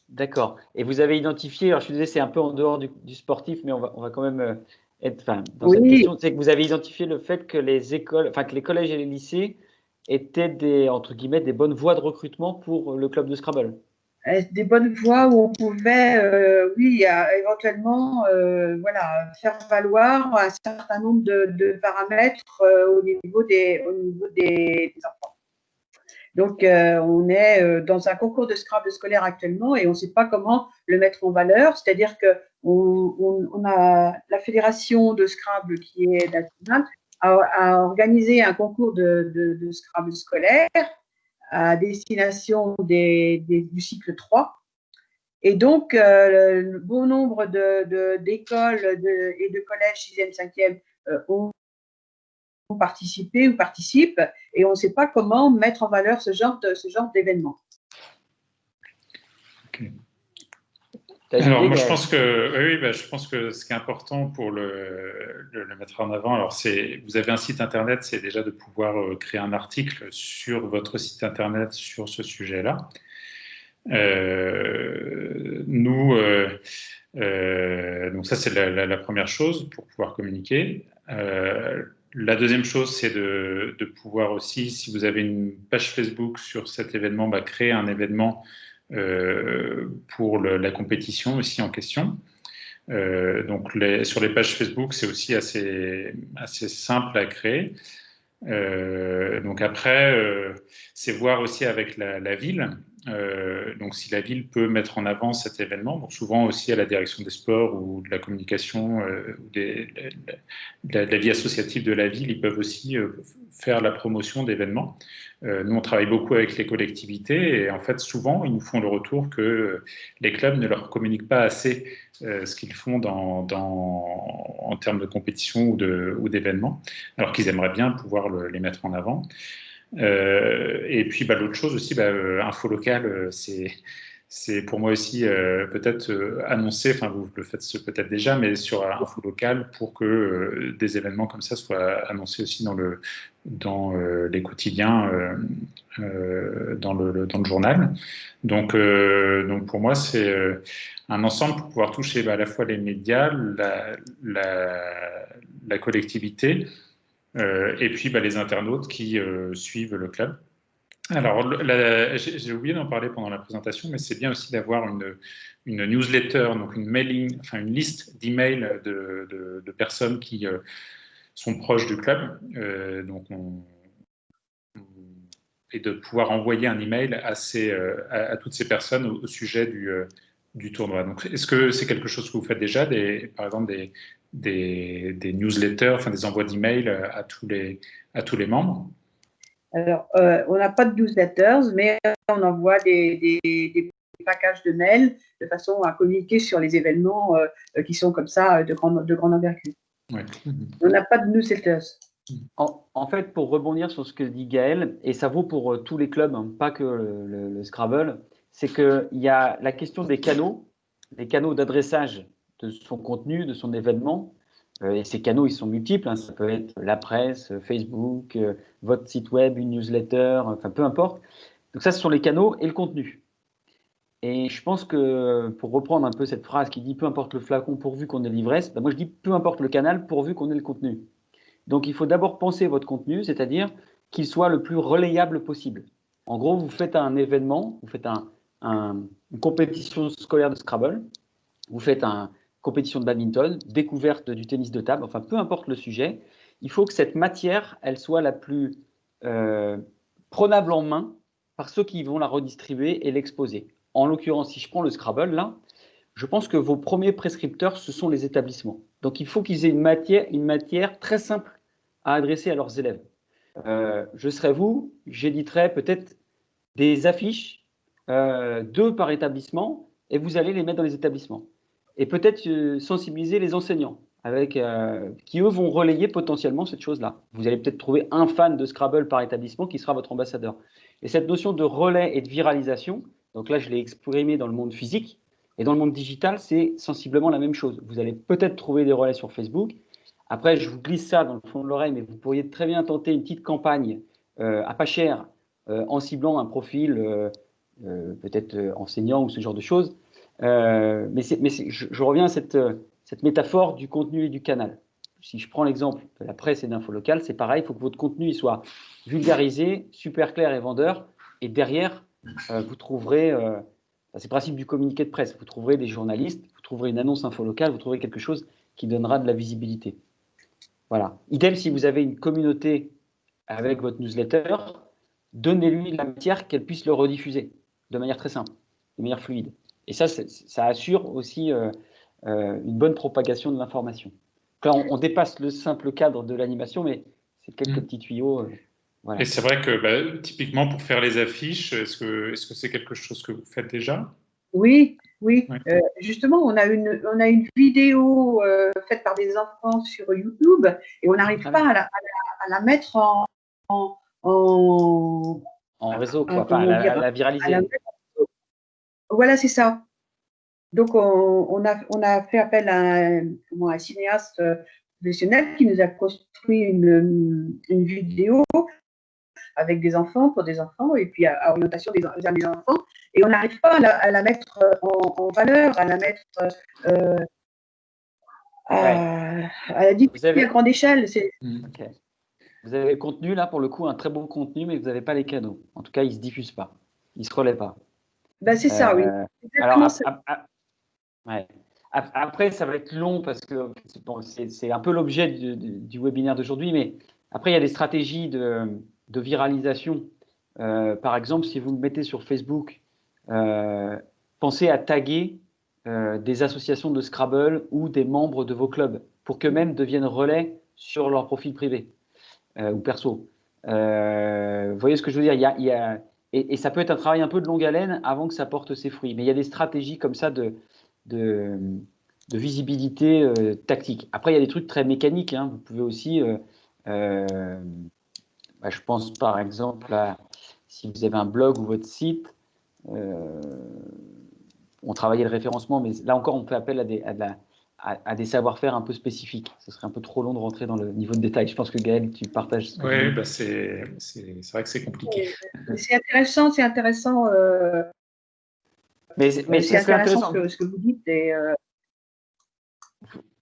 D'accord. Et vous avez identifié, alors je suis désolé, c'est un peu en dehors du sportif, mais on va quand même être dans cette question, c'est que vous avez identifié le fait que que les collèges et les lycées étaient entre guillemets, des bonnes voies de recrutement pour le club de Scrabble. Des bonnes voies où on pouvait, éventuellement, faire valoir un certain nombre de paramètres au niveau des enfants. Donc, on est dans un concours de Scrabble scolaire actuellement et on ne sait pas comment le mettre en valeur. C'est-à-dire qu'on a la fédération de Scrabble qui est nationale a organisé un concours de Scrabble scolaire à destination du cycle 3. Et donc, bon nombre d'écoles et de collèges 6e, 5e ont participé ou participent, et on ne sait pas comment mettre en valeur ce genre d'événement. Okay. Alors, moi, je pense que ce qui est important pour le mettre en avant, alors vous avez un site internet, c'est déjà de pouvoir créer un article sur votre site internet sur ce sujet-là. Donc ça, c'est la première chose pour pouvoir communiquer. La deuxième chose, c'est de pouvoir aussi, si vous avez une page Facebook sur cet événement, créer un événement pour la compétition aussi en question. Donc sur les pages Facebook, c'est aussi assez simple à créer. Donc après, c'est voir aussi avec la ville. Donc si la ville peut mettre en avant cet événement, donc souvent aussi à la direction des sports ou de la communication, ou de la vie associative de la ville, ils peuvent aussi faire la promotion d'événements. Nous, on travaille beaucoup avec les collectivités et en fait, souvent, ils nous font le retour que les clubs ne leur communiquent pas assez ce qu'ils font en termes de compétition ou d'événements, alors qu'ils aimeraient bien pouvoir les mettre en avant. Et puis, l'autre chose aussi, info locale, c'est pour moi aussi peut-être annoncer, enfin vous le faites peut-être déjà, mais sur Info Local pour que des événements comme ça soient annoncés aussi dans les quotidiens, dans le journal. Donc pour moi, c'est un ensemble pour pouvoir toucher à la fois les médias, la collectivité, et puis les internautes qui suivent le club. Alors, j'ai oublié d'en parler pendant la présentation, mais c'est bien aussi d'avoir une newsletter, donc une mailing, enfin une liste d'emails de personnes qui sont proches du club. Et de pouvoir envoyer un email à toutes ces personnes au sujet du tournoi. Donc, est-ce que c'est quelque chose que vous faites déjà, par exemple des newsletters, enfin des envois d'emails à tous les membres? Alors, on n'a pas de newsletters, mais on envoie des packages de mails de façon à communiquer sur les événements qui sont comme ça de grande envergure. Ouais. On n'a pas de newsletters. En fait, pour rebondir sur ce que dit Gaël, et ça vaut pour tous les clubs, hein, pas que le Scrabble, c'est qu'il y a la question des canaux d'adressage de son contenu, de son événement. Et ces canaux, ils sont multiples, hein, ça peut être la presse, Facebook, votre site web, une newsletter, enfin peu importe. Donc ça, ce sont les canaux et le contenu. Et je pense que, pour reprendre un peu cette phrase qui dit « peu importe le flacon pourvu qu'on ait l'ivresse », moi je dis « peu importe le canal pourvu qu'on ait le contenu ». Donc, il faut d'abord penser votre contenu, c'est-à-dire qu'il soit le plus relayable possible. En gros, vous faites un événement, vous faites une compétition scolaire de Scrabble, vous faites une compétition de badminton, découverte du tennis de table, enfin, peu importe le sujet, il faut que cette matière, elle soit la plus prenable en main par ceux qui vont la redistribuer et l'exposer. En l'occurrence, si je prends le Scrabble, là, je pense que vos premiers prescripteurs, ce sont les établissements. Donc, il faut qu'ils aient une matière très simple à adresser à leurs élèves. Je serais vous, j'éditerais peut-être des affiches, 2 par établissement, et vous allez les mettre dans les établissements. Et peut-être sensibiliser les enseignants, qui eux vont relayer potentiellement cette chose-là. Vous allez peut-être trouver un fan de Scrabble par établissement qui sera votre ambassadeur. Et cette notion de relais et de viralisation, donc là je l'ai exprimé dans le monde physique, et dans le monde digital, c'est sensiblement la même chose. Vous allez peut-être trouver des relais sur Facebook. Après, je vous glisse ça dans le fond de l'oreille, mais vous pourriez très bien tenter une petite campagne à pas cher en ciblant un profil peut-être enseignant ou ce genre de choses. Mais je reviens à cette métaphore du contenu et du canal. Si je prends l'exemple de la presse et d'Info Local, c'est pareil, il faut que votre contenu il soit vulgarisé, super clair et vendeur. Et derrière, vous trouverez, c'est le principe du communiqué de presse, vous trouverez des journalistes, vous trouverez une annonce Info Local, vous trouverez quelque chose qui donnera de la visibilité. Voilà. Idem, si vous avez une communauté avec votre newsletter, donnez-lui la matière qu'elle puisse le rediffuser de manière très simple, de manière fluide. Et ça assure aussi une bonne propagation de l'information. Là, on dépasse le simple cadre de l'animation, mais c'est quelques petits tuyaux. Voilà. Et c'est vrai que typiquement pour faire les affiches, est-ce que c'est quelque chose que vous faites déjà? Oui. Ouais. Justement, on a une vidéo faite par des enfants sur YouTube et on n'arrive pas à la mettre en réseau, quoi. Enfin, à la viraliser. Voilà, c'est ça. Donc, on a fait appel à un cinéaste professionnel qui nous a construit une vidéo avec des enfants, pour des enfants, et puis à orientation vers les enfants. Et on n'arrive pas à la mettre en valeur, à la mettre à la diffuser à grande échelle. Okay. Vous avez le contenu, là, pour le coup, un très bon contenu, mais vous n'avez pas les canaux. En tout cas, il ne se diffuse pas. Il ne se relaie pas. Ben, c'est ça, oui. Alors, après, ça va être long parce que bon, c'est un peu l'objet du webinaire d'aujourd'hui, mais après, il y a des stratégies de viralisation. Par exemple, si vous le mettez sur Facebook, pensez à taguer des associations de Scrabble ou des membres de vos clubs pour qu'eux-mêmes deviennent relais sur leur profil privé ou perso. Vous voyez ce que je veux dire? Et ça peut être un travail un peu de longue haleine avant que ça porte ses fruits. Mais il y a des stratégies comme ça de visibilité tactique. Après, il y a des trucs très mécaniques. Hein. Vous pouvez aussi, je pense par exemple à si vous avez un blog ou votre site, on travaillait le référencement, mais là encore, on fait appel à des savoir-faire un peu spécifiques. Ce serait un peu trop long de rentrer dans le niveau de détail. Je pense que Gaël, tu partages ce que Oui, bah c'est vrai que c'est compliqué. C'est intéressant, c'est intéressant. Mais C'est ça serait intéressant intéressant. ce que vous dites. Et,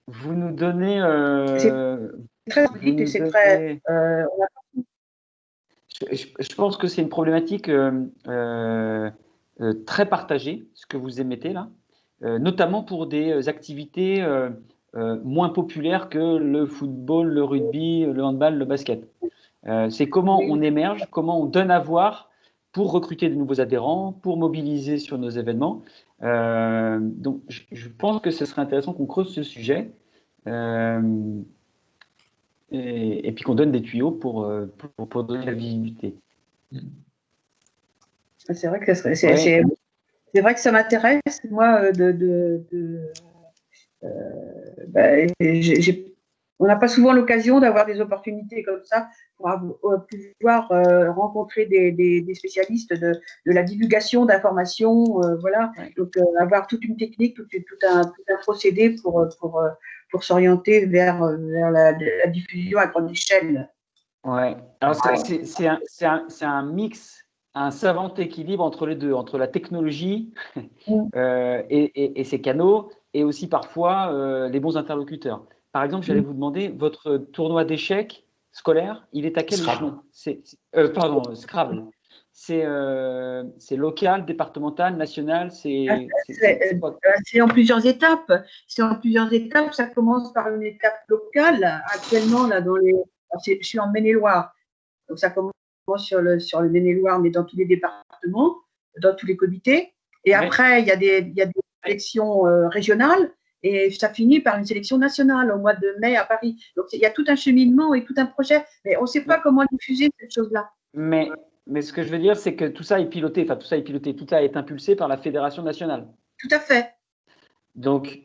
Vous nous donnez. c'est très vous vite et nous c'est très. donnez- On a- je pense que c'est une problématique très partagée, ce que vous émettez là, notamment pour des activités moins populaires que le football, le rugby, le handball, le basket. C'est comment oui, on émerge, comment on donne à voir pour recruter de nouveaux adhérents, pour mobiliser sur nos événements. Donc, je pense que ce serait intéressant qu'on creuse ce sujet et puis qu'on donne des tuyaux pour donner la visibilité. c'est vrai que Ouais. c'est vrai que ça m'intéresse, moi, on n'a pas souvent l'occasion d'avoir des opportunités comme ça pour pouvoir rencontrer des spécialistes de la divulgation d'informations, voilà. Ouais. Donc avoir toute une technique, tout un procédé pour s'orienter vers la diffusion à grande échelle. Ouais. Alors, c'est un mix, un savant équilibre entre les deux, entre la technologie et ses canaux, et aussi parfois les bons interlocuteurs. Par exemple, j'allais vous demander, votre tournoi d'échecs scolaire, il est à quel Scrabble. échelon? Pardon, Scrabble. C'est local, départemental, national, c'est quoi? C'est en plusieurs étapes. C'est en plusieurs étapes. Ça commence par une étape locale. Actuellement, là, je suis en Maine-et-Loire. Donc, ça commence sur le Maine-et-Loire, mais dans tous les départements, dans tous les comités. Et après, il y a des sélections régionales et ça finit par une sélection nationale au mois de mai à Paris. Donc, il y a tout un cheminement et tout un projet, mais on ne sait pas comment diffuser cette chose-là. Mais ce que je veux dire, c'est que tout ça est piloté, tout ça est impulsé par la Fédération nationale. Tout à fait. Donc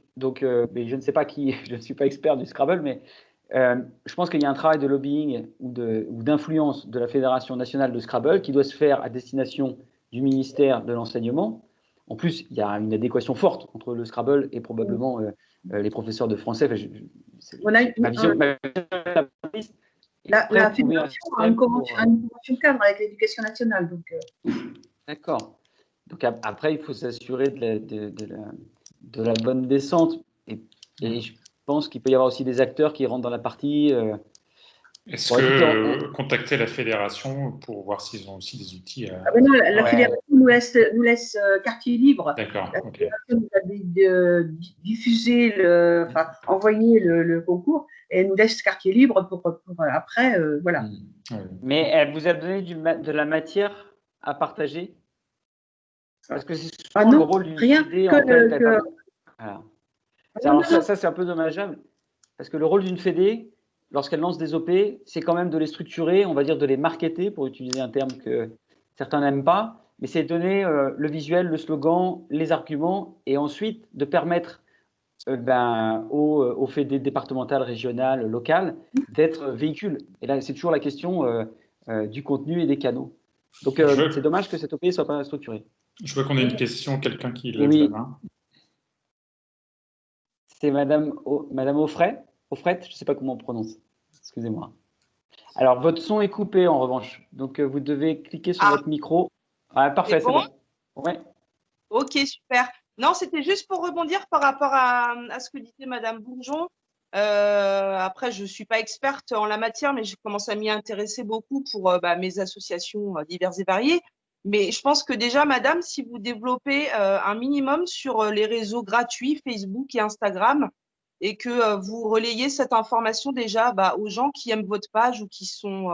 mais je ne sais pas qui, je ne suis pas expert du Scrabble, mais je pense qu'il y a un travail de lobbying ou d'influence de la Fédération nationale de Scrabble qui doit se faire à destination du ministère de l'Enseignement. En plus, il y a une adéquation forte entre le Scrabble et probablement les professeurs de français. Enfin, On a ma vision la Fédération a une convention cadre avec l'Éducation nationale. D'accord. Donc après, il faut s'assurer de la bonne descente. Et je pense qu'il peut y avoir aussi des acteurs qui rentrent dans la partie. Est-ce que contacter la fédération pour voir s'ils ont aussi des outils non, la fédération nous laisse quartier libre. D'accord. La fédération nous a diffusé, envoyé le concours et nous laisse quartier libre pour après, voilà. Mais elle vous a donné de la matière à partager? Parce que c'est souvent le rôle d'une fédé, en fait. Voilà. Alors ça c'est un peu dommageable, parce que le rôle d'une fédé, lorsqu'elle lance des OP, c'est quand même de les structurer, on va dire de les marketer, pour utiliser un terme que certains n'aiment pas, mais c'est donner le visuel, le slogan, les arguments, et ensuite de permettre aux fédés départementales, régionales, locales, d'être véhicules. Et là, c'est toujours la question du contenu et des canaux. Donc, c'est dommage que cette OP ne soit pas structurée. Je vois qu'on a une question, quelqu'un qui lève la main. C'est Madame Offret, je ne sais pas comment on prononce. Excusez-moi. Alors, votre son est coupé en revanche. Donc, vous devez cliquer sur votre micro. Ah, parfait, c'est bon. Ouais. Ok, super. Non, c'était juste pour rebondir par rapport à ce que disait Madame Bourgeon. Après, je ne suis pas experte en la matière, mais je commence à m'y intéresser beaucoup pour mes associations diverses et variées. Mais je pense que déjà, Madame, si vous développez un minimum sur les réseaux gratuits, Facebook et Instagram, et que vous relayez cette information déjà aux gens qui aiment votre page ou qui sont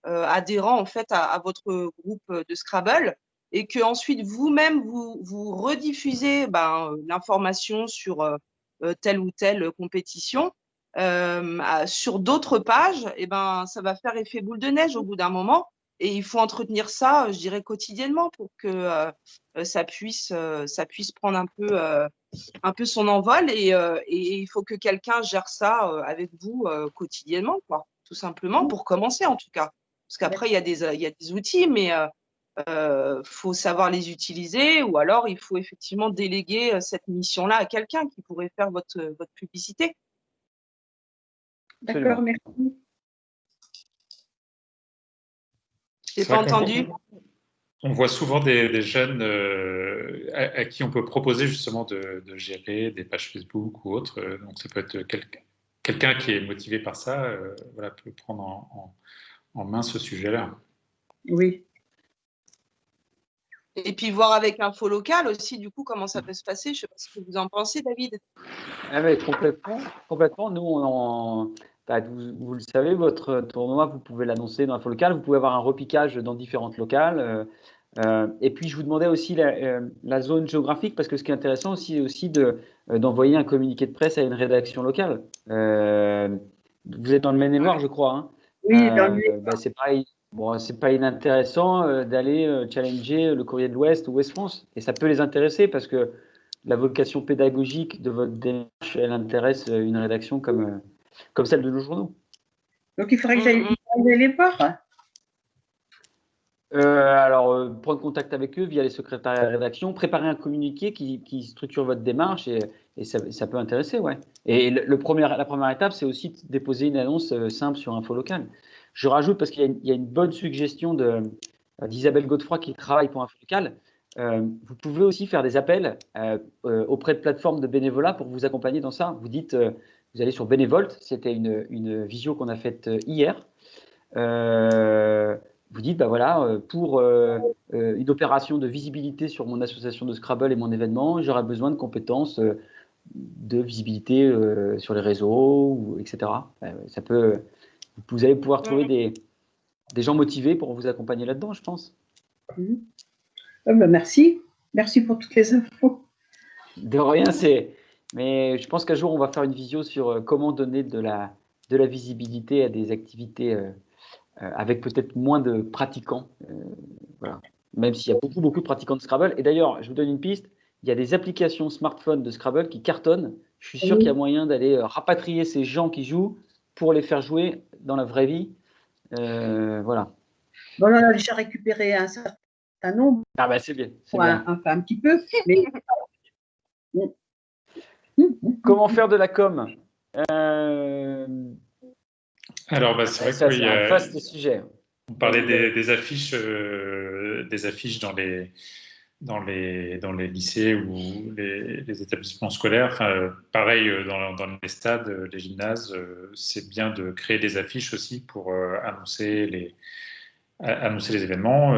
adhérents en fait à votre groupe de Scrabble, et que ensuite vous-même vous rediffusez l'information sur telle ou telle compétition sur d'autres pages, et ça va faire effet boule de neige au bout d'un moment. Et il faut entretenir ça, je dirais, quotidiennement pour que ça puisse prendre un peu son envol. Et il faut que quelqu'un gère ça avec vous quotidiennement, quoi, tout simplement, pour commencer en tout cas. Parce qu'après, il y a des outils, mais faut savoir les utiliser, ou alors il faut effectivement déléguer cette mission-là à quelqu'un qui pourrait faire votre publicité. D'accord, merci. J'ai pas entendu. On voit souvent des jeunes à qui on peut proposer justement de gérer des pages Facebook ou autres. Donc ça peut être quelqu'un qui est motivé par ça, voilà, peut prendre en main ce sujet-là. Oui. Et puis voir avec Info Local aussi, du coup, comment ça peut se passer. Je ne sais pas ce que vous en pensez, David. Ah ouais, complètement. Nous, bah, vous le savez, votre tournoi, vous pouvez l'annoncer dans Info Local. Vous pouvez avoir un repiquage dans différentes locales. Et puis, je vous demandais aussi la zone géographique, parce que ce qui est intéressant aussi, c'est aussi d'envoyer un communiqué de presse à une rédaction locale. Vous êtes dans le Maine-et-Loire, je crois. Hein. Oui, dans le Bah, c'est pareil. Bon, c'est pas inintéressant d'aller challenger le Courrier de l'Ouest ou Ouest France. Et ça peut les intéresser parce que la vocation pédagogique de votre démarche, elle intéresse une rédaction comme celle de nos journaux. Donc, il faudrait que j'aille les voir. Alors, prendre contact avec eux via les secrétariats de rédaction, préparer un communiqué qui structure votre démarche et ça peut intéresser, ouais. Et la première étape, c'est aussi de déposer une annonce simple sur Info Local. Je rajoute, parce qu'il y a une bonne suggestion d'Isabelle Godefroy qui travaille pour Info Local. Vous pouvez aussi faire des appels auprès de plateformes de bénévolat pour vous accompagner dans ça. Vous dites, vous allez sur Bénévolte, c'était une visio qu'on a faite hier. Vous dites, bah voilà, pour une opération de visibilité sur mon association de Scrabble et mon événement, j'aurai besoin de compétences de visibilité sur les réseaux, etc. Ça peut, vous allez pouvoir trouver des gens motivés pour vous accompagner là-dedans, je pense. Merci. Merci pour toutes les infos. De rien, mais je pense qu'un jour, on va faire une visio sur comment donner de la visibilité à des activités avec peut-être moins de pratiquants. Voilà. Même s'il y a beaucoup de pratiquants de Scrabble. Et d'ailleurs, je vous donne une piste, il y a des applications smartphone de Scrabble qui cartonnent. Je suis sûr qu'il y a moyen d'aller rapatrier ces gens qui jouent pour les faire jouer dans la vraie vie. Voilà. Bon, on a déjà récupéré un certain nombre. Ah bah c'est bien. Enfin, un petit peu. Mais... Comment faire de la com Alors, bah, c'est vrai ça, que c'est un vaste sujet. On parlait des affiches dans les lycées ou les établissements scolaires. Enfin, pareil, dans les stades, les gymnases, c'est bien de créer des affiches aussi pour annoncer les événements.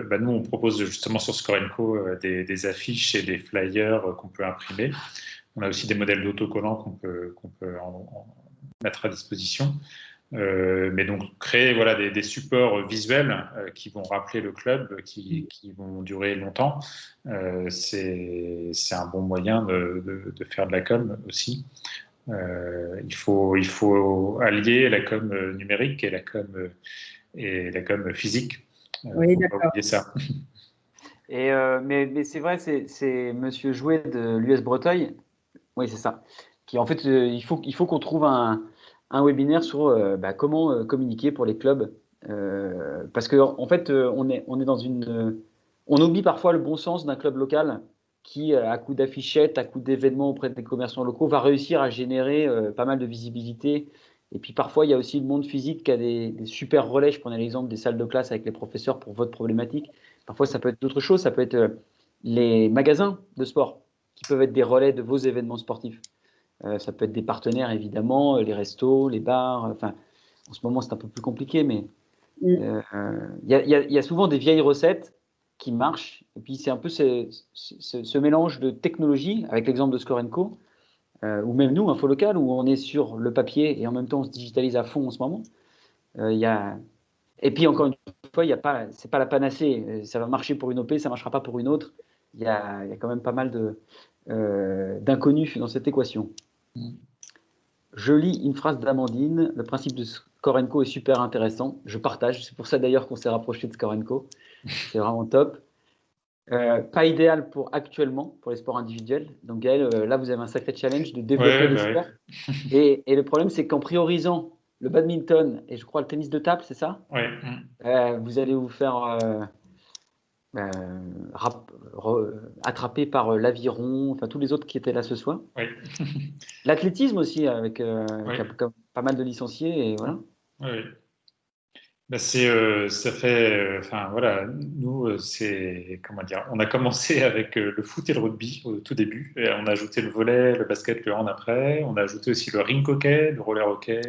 Bah, nous, on propose justement sur Score & Co des affiches et des flyers qu'on peut imprimer. On a aussi des modèles d'autocollants qu'on peut mettre à disposition. Mais donc créer voilà, des supports visuels qui vont rappeler le club, qui vont durer longtemps, c'est un bon moyen de faire de la com aussi. Il faut allier la com numérique et la com physique. Oui, d'accord. Oublier ça. Mais c'est vrai, c'est Monsieur Jouet de l'US Breteuil, oui c'est ça, qui en fait il faut qu'on trouve un webinaire sur comment communiquer pour les clubs, parce que en fait on est dans on oublie parfois le bon sens d'un club local qui à coup d'affichettes, à coup d'événements auprès des commerçants locaux va réussir à générer pas mal de visibilité. Et puis parfois il y a aussi le monde physique qui a des super relais. Je prenais l'exemple des salles de classe avec les professeurs pour votre problématique. Parfois ça peut être d'autres choses, ça peut être les magasins de sport qui peuvent être des relais de vos événements sportifs. Ça peut être des partenaires, évidemment, les restos, les bars. Enfin, en ce moment, c'est un peu plus compliqué, mais il y a souvent des vieilles recettes qui marchent. Et puis, c'est un peu ce mélange de technologie, avec l'exemple de Score & Co, ou même nous, Info Local, où on est sur le papier et en même temps, on se digitalise à fond en ce moment. Et puis, encore une fois, c'est pas la panacée. Ça va marcher pour une OP, ça ne marchera pas pour une autre. Il y a quand même pas mal d'inconnus dans cette équation. Je lis une phrase d'Amandine. Le principe de Score & Co est super intéressant. Je partage. C'est pour ça d'ailleurs qu'on s'est rapproché de Score & Co. C'est vraiment top. Pas idéal actuellement pour les sports individuels. Donc Gaël, là vous avez un sacré challenge de développer les sports. Et le problème c'est qu'en priorisant le badminton et je crois le tennis de table, c'est ça? Ouais. Vous allez vous faire attrapé par l'Aviron, enfin tous les autres qui étaient là ce soir. Oui. L'athlétisme aussi, avec Oui. pas mal de licenciés, et voilà. Oui. Ben ça fait, enfin voilà, nous c'est comment dire, on a commencé avec le foot et le rugby au tout début, et on a ajouté le volley, le basket, le hand après, on a ajouté aussi le rink hockey, le roller hockey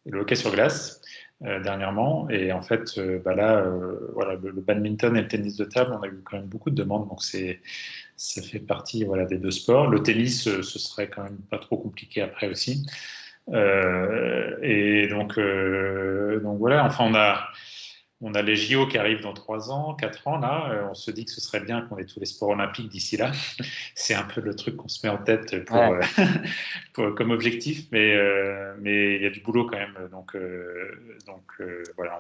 et le hockey sur glace dernièrement, et en fait là voilà le badminton et le tennis de table, on a eu quand même beaucoup de demandes, donc ça fait partie voilà des deux sports. Le tennis ce serait quand même pas trop compliqué après aussi. Et donc voilà, enfin on a les JO qui arrivent dans 3 ans, 4 ans là. On se dit que ce serait bien qu'on ait tous les sports olympiques d'ici là. C'est un peu le truc qu'on se met en tête Ouais. comme objectif, mais il y a du boulot quand même. Donc voilà,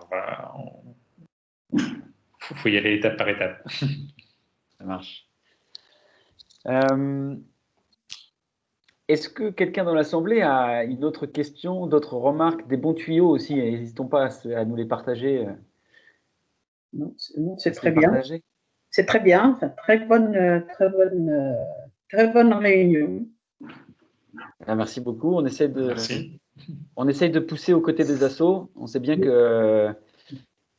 faut y aller étape par étape. Ça marche. Est-ce que quelqu'un dans l'Assemblée a une autre question, d'autres remarques, des bons tuyaux aussi? N'hésitons pas à nous les partager. Non, c'est très bien. Partager. C'est très bien. Très bonne réunion. Merci beaucoup. On essaie Merci. de pousser aux côtés des assos. On sait bien que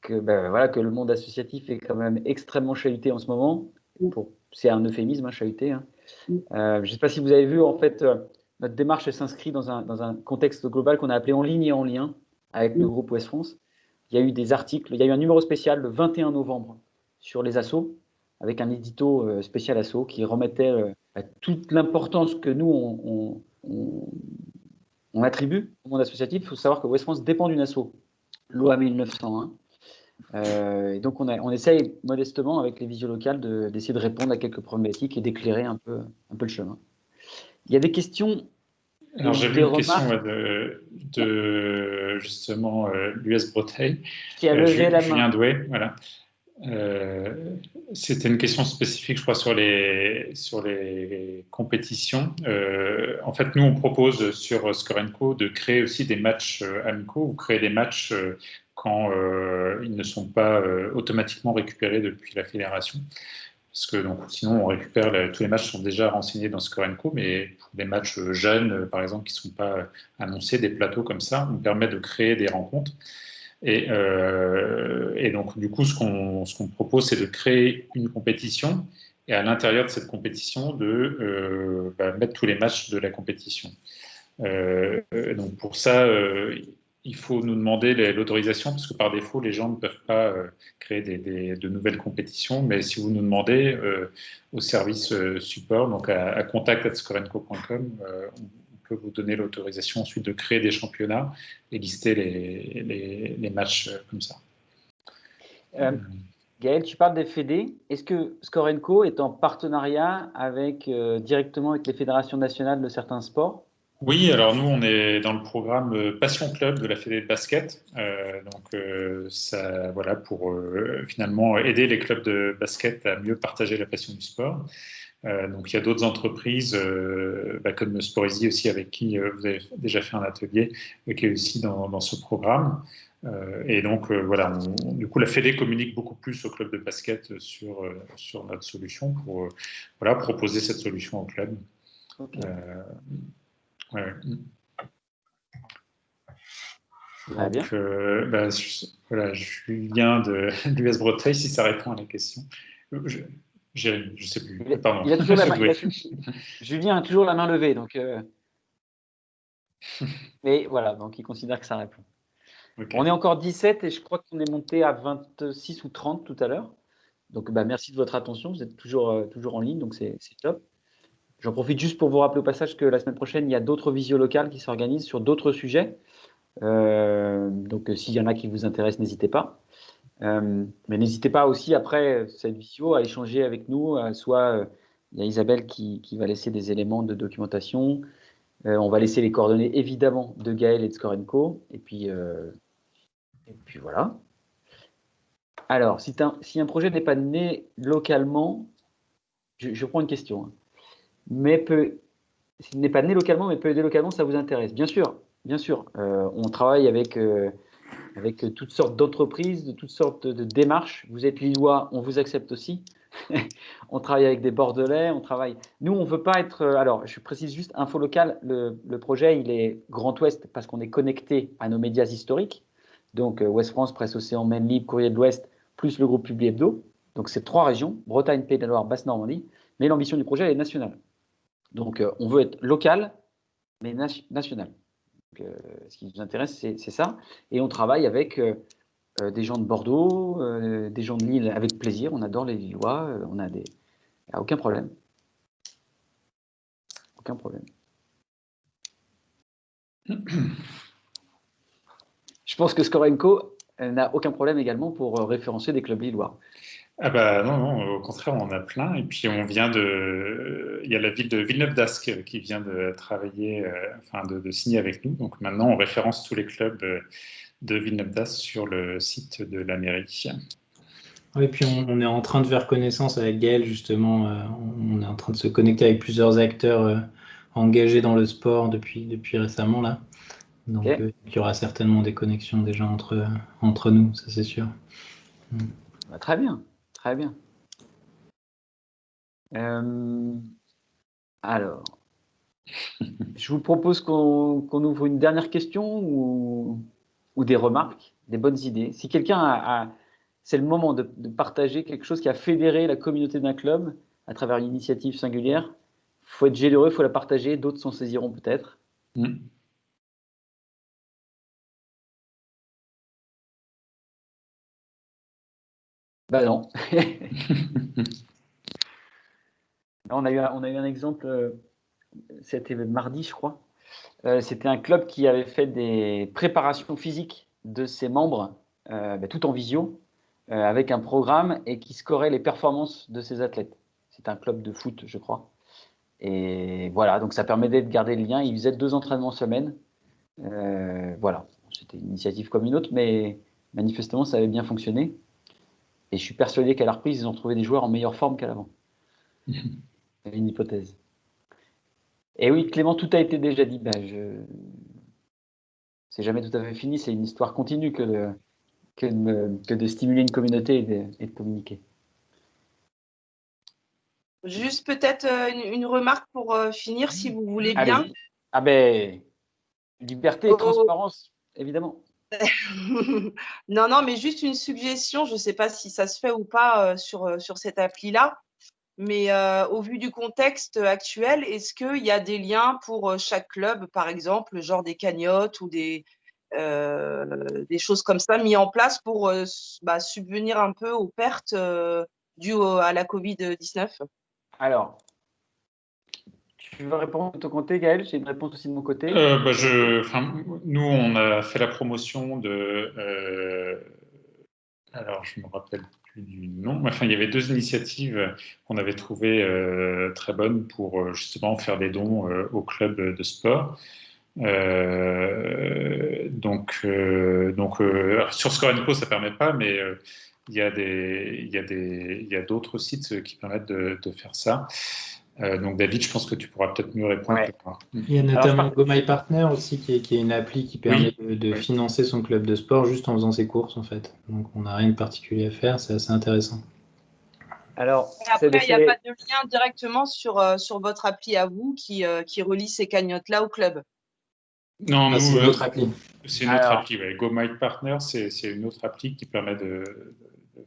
le monde associatif est quand même extrêmement chahuté en ce moment. C'est un euphémisme, chahuté. Je ne sais pas si vous avez vu, en fait, notre démarche s'inscrit dans un contexte global qu'on a appelé En ligne et en lien avec le groupe Ouest France. Il y a eu des articles, il y a eu un numéro spécial le 21 novembre sur les assos, avec un édito spécial assos qui remettait toute l'importance que nous, on attribue au monde associatif. Il faut savoir que Ouest France dépend d'une asso, loi 1901. Et donc, on essaye modestement, avec les visios locales, d'essayer de répondre à quelques problématiques et d'éclairer un peu le chemin. Il y a des questions. Alors, j'ai vu une question de justement l'US Bretagne. Qui a levé la main. Julien Douai, voilà. C'était une question spécifique, je crois, sur les compétitions. En fait, nous, on propose sur Score & Co de créer aussi des matchs amicaux ou créer des matchs quand ils ne sont pas automatiquement récupérés depuis la fédération. Parce que donc, sinon, on récupère tous les matchs sont déjà renseignés dans Score & Co, mais pour des matchs jeunes, par exemple, qui ne sont pas annoncés, des plateaux comme ça, on permet de créer des rencontres. Et donc, du coup, ce qu'on propose, c'est de créer une compétition et à l'intérieur de cette compétition, de mettre tous les matchs de la compétition. Donc, pour ça, il faut nous demander l'autorisation parce que par défaut, les gens ne peuvent pas créer de nouvelles compétitions. Mais si vous nous demandez au service support, donc à contact@scorenco.com, on peut vous donner l'autorisation ensuite de créer des championnats et lister les matchs comme ça. Gaël, tu parles des fédés. Est-ce que Score & Co est en partenariat directement avec les fédérations nationales de certains sports? Oui, alors nous, on est dans le programme Passion Club de la Fédé de basket. Ça, voilà, pour finalement aider les clubs de basket à mieux partager la passion du sport. Donc il y a d'autres entreprises comme Sportzy aussi avec qui vous avez déjà fait un atelier qui est aussi dans ce programme. Et donc voilà, du coup la Fédé communique beaucoup plus aux clubs de basket sur notre solution pour proposer cette solution aux clubs. Okay. Ouais. Donc, voilà, Julien de l'US Bretagne, si ça répond à la question. Je sais plus. Pardon. Il a toujours la main, Julien a toujours la main levée, donc. Mais voilà, donc il considère que ça répond. Okay. On est encore 17 et je crois qu'on est monté à 26 ou 30 tout à l'heure. Donc merci de votre attention. Vous êtes toujours en ligne, donc c'est top. J'en profite juste pour vous rappeler au passage que la semaine prochaine, il y a d'autres visios locales qui s'organisent sur d'autres sujets. Donc, s'il y en a qui vous intéressent, n'hésitez pas. Mais n'hésitez pas aussi, après cette visio, à échanger avec nous. Soit il y a Isabelle qui va laisser des éléments de documentation. On va laisser les coordonnées, évidemment, de Gaël et de Score & Co. Et puis voilà. Alors, si un projet n'est pas né localement, je prends une question. Hein. S'il n'est pas né localement, mais peut aider localement, ça vous intéresse. Bien sûr. On travaille avec avec toutes sortes d'entreprises, de toutes sortes de démarches. Vous êtes Lillois, on vous accepte aussi. On travaille avec des Bordelais, on travaille. Nous, on ne veut pas être. Alors, je précise juste, info locale, le projet, il est Grand Ouest parce qu'on est connecté à nos médias historiques. Donc, Ouest France, Presse Océan, Maine Libre, Courrier de l'Ouest, plus le groupe Publi Hebdo. Donc, c'est 3 régions, Bretagne, Pays de la Loire, Basse-Normandie. Mais l'ambition du projet, elle est nationale. Donc, on veut être local, mais national. Donc, ce qui nous intéresse, c'est ça. Et on travaille avec des gens de Bordeaux, des gens de Lille, avec plaisir. On adore les Lillois. On a des... Il n'y a aucun problème. Aucun problème. Je pense que Scorenco n'a aucun problème également pour référencer des clubs lillois. Ah bah non, au contraire, on en a plein. Et puis il y a la ville de Villeneuve-d'Ascq qui vient de travailler, de signer avec nous. Donc maintenant, on référence tous les clubs de Villeneuve-d'Ascq sur le site de la mairie. Oui, puis on est en train de faire connaissance avec Gaël, justement. On est en train de se connecter avec plusieurs acteurs engagés dans le sport depuis récemment, là. Donc, Okay. il y aura certainement des connexions déjà entre nous, ça c'est sûr. Bah, très bien, très bien. Alors, je vous propose qu'on ouvre une dernière question ou des remarques, des bonnes idées. Si quelqu'un c'est le moment de partager quelque chose qui a fédéré la communauté d'un club à travers une initiative singulière. Il faut être généreux, il faut la partager, d'autres s'en saisiront peut-être. Ben non. On a eu un exemple, c'était mardi, je crois. C'était un club qui avait fait des préparations physiques de ses membres, tout en visio, avec un programme et qui scorait les performances de ses athlètes. C'est un club de foot, je crois. Et voilà, donc ça permettait de garder le lien. Ils faisaient 2 entraînements semaine. Voilà, c'était une initiative comme une autre, mais manifestement, ça avait bien fonctionné. Et je suis persuadé qu'à la reprise, ils ont trouvé des joueurs en meilleure forme qu'à l'avant. C'est une hypothèse. Et oui, Clément, tout a été déjà dit. C'est jamais tout à fait fini. C'est une histoire continue que de stimuler une communauté et de communiquer. Juste peut-être une remarque pour finir, si vous voulez bien. Allez-y. Ah ben, liberté et transparence, évidemment. Non, mais juste une suggestion. Je ne sais pas si ça se fait ou pas sur cette appli-là. Mais au vu du contexte actuel, est-ce qu'il y a des liens pour chaque club, par exemple, genre des cagnottes ou des choses comme ça mis en place pour subvenir un peu aux pertes dues à la Covid-19? Alors, tu veux répondre de ton côté, Gaël? J'ai une réponse aussi de mon côté. Nous, on a fait la promotion de... alors, je ne me rappelle plus du nom. Enfin, il y avait 2 initiatives qu'on avait trouvées très bonnes pour justement faire des dons au club de sport. Sur Scorenco, ça ne permet pas, mais il y a d'autres sites qui permettent de faire ça. Donc David, je pense que tu pourras peut-être mieux répondre. Ouais. Il y a notamment GoMyPartner aussi qui est une appli qui permet de financer son club de sport juste en faisant ses courses en fait. Donc on n'a rien de particulier à faire, c'est assez intéressant. Alors, et après, il n'y a pas de lien directement sur votre appli à vous qui relie ces cagnottes-là au club? Non, c'est une autre appli. C'est une autre appli. Ouais. GoMyPartner, c'est une autre appli qui permet de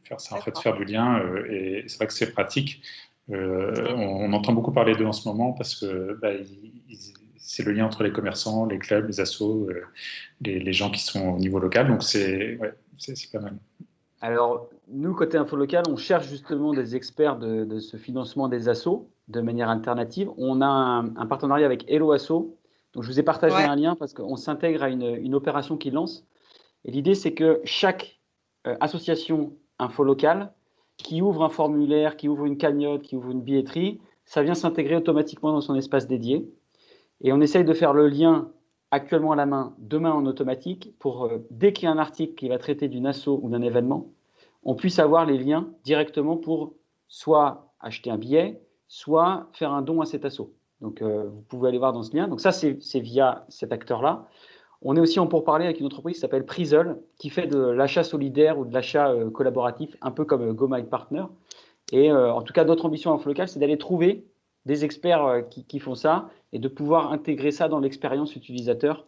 faire ça, en fait, faire du lien. Et c'est vrai que c'est pratique. On entend beaucoup parler d'eux en ce moment parce que c'est le lien entre les commerçants, les clubs, les assos, les gens qui sont au niveau local. Donc, c'est pas mal. Alors, nous, côté info local, on cherche justement des experts de ce financement des assos de manière alternative. On a un partenariat avec Hello Asso. Donc, je vous ai partagé un lien parce qu'on s'intègre à une opération qui lance. Et l'idée, c'est que chaque association info locale qui ouvre un formulaire, qui ouvre une cagnotte, qui ouvre une billetterie, ça vient s'intégrer automatiquement dans son espace dédié. Et on essaye de faire le lien actuellement à la main, demain en automatique, pour dès qu'il y a un article qui va traiter d'une asso ou d'un événement, on puisse avoir les liens directement pour soit acheter un billet, soit faire un don à cet asso. Donc, vous pouvez aller voir dans ce lien. Donc ça, c'est via cet acteur-là. On est aussi en pourparlers avec une entreprise qui s'appelle Prisol, qui fait de l'achat solidaire ou de l'achat collaboratif, un peu comme Go My Partner. Et en tout cas, notre ambition à Infolocal, c'est d'aller trouver des experts qui font ça et de pouvoir intégrer ça dans l'expérience utilisateur,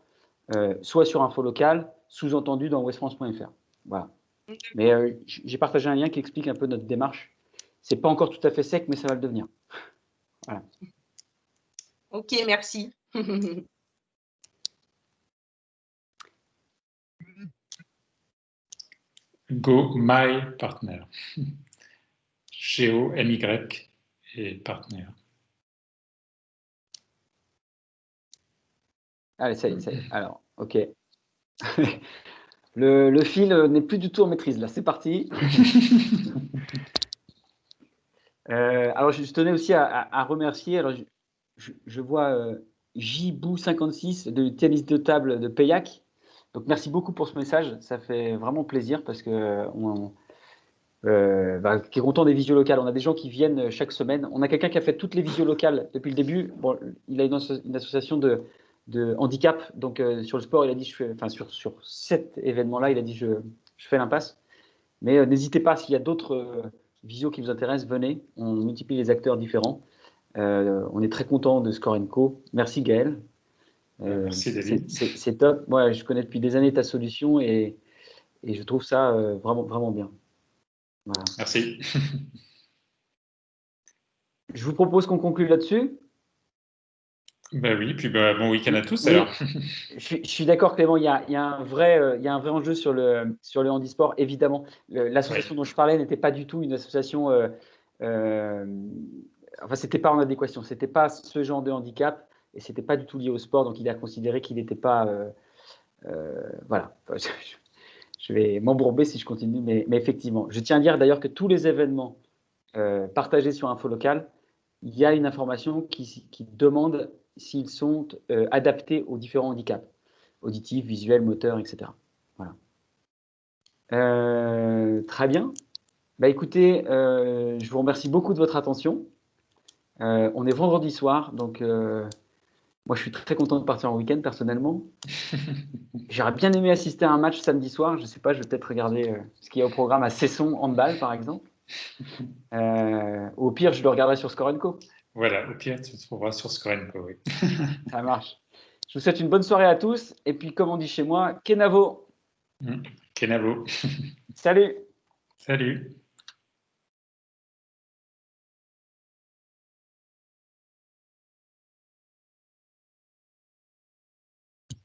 soit sur Infolocal, sous-entendu dans westfrance.fr. Voilà. Mais j'ai partagé un lien qui explique un peu notre démarche. C'est pas encore tout à fait sec, mais ça va le devenir. Voilà. Ok, merci. Go My Partner. G-O-M-Y et Partner. Allez, ça y est. Alors, ok. Le fil n'est plus du tout en maîtrise, là. C'est parti. Alors, je tenais aussi à remercier. Alors, je vois Jibou56 de tennis de table de Payac. Donc, merci beaucoup pour ce message. Ça fait vraiment plaisir parce que qui est content des visios locales. On a des gens qui viennent chaque semaine. On a quelqu'un qui a fait toutes les visios locales depuis le début. Bon, il a une association de handicap. Donc, sur le sport, il a dit, sur cet événement-là, il a dit, je fais l'impasse. Mais n'hésitez pas, s'il y a d'autres visios qui vous intéressent, venez. On multiplie les acteurs différents. On est très content de Score & Co. Merci Gaël. Merci David. C'est top. Moi, je connais depuis des années ta solution et je trouve ça vraiment, vraiment bien. Voilà. Merci. Je vous propose qu'on conclue là-dessus. Ben oui, puis bon week-end à tous Oui, alors. je suis d'accord Clément, il y a un vrai enjeu sur le handisport, évidemment. L'association dont je parlais n'était pas du tout une association, enfin c'était pas en adéquation, c'était pas ce genre de handicap et c'était pas du tout lié au sport, donc il a considéré qu'il n'était pas, voilà. Je vais m'embourber si je continue, mais effectivement. Je tiens à dire d'ailleurs que tous les événements partagés sur Infolocal, il y a une information qui demande s'ils sont adaptés aux différents handicaps, auditifs, visuels, moteurs, etc. Voilà. Très bien. Bah, écoutez, je vous remercie beaucoup de votre attention. On est vendredi soir, donc moi je suis très content de partir en week-end personnellement. J'aurais bien aimé assister à un match samedi soir. Je ne sais pas, je vais peut-être regarder ce qu'il y a au programme à Cesson handball par exemple. Au pire, je le regarderai sur Score & Co. Voilà, au pire, tu te trouveras sur Score & Co. Oui. Ça marche. Je vous souhaite une bonne soirée à tous. Et puis, comme on dit chez moi, Kenavo. Kenavo. Salut. Salut.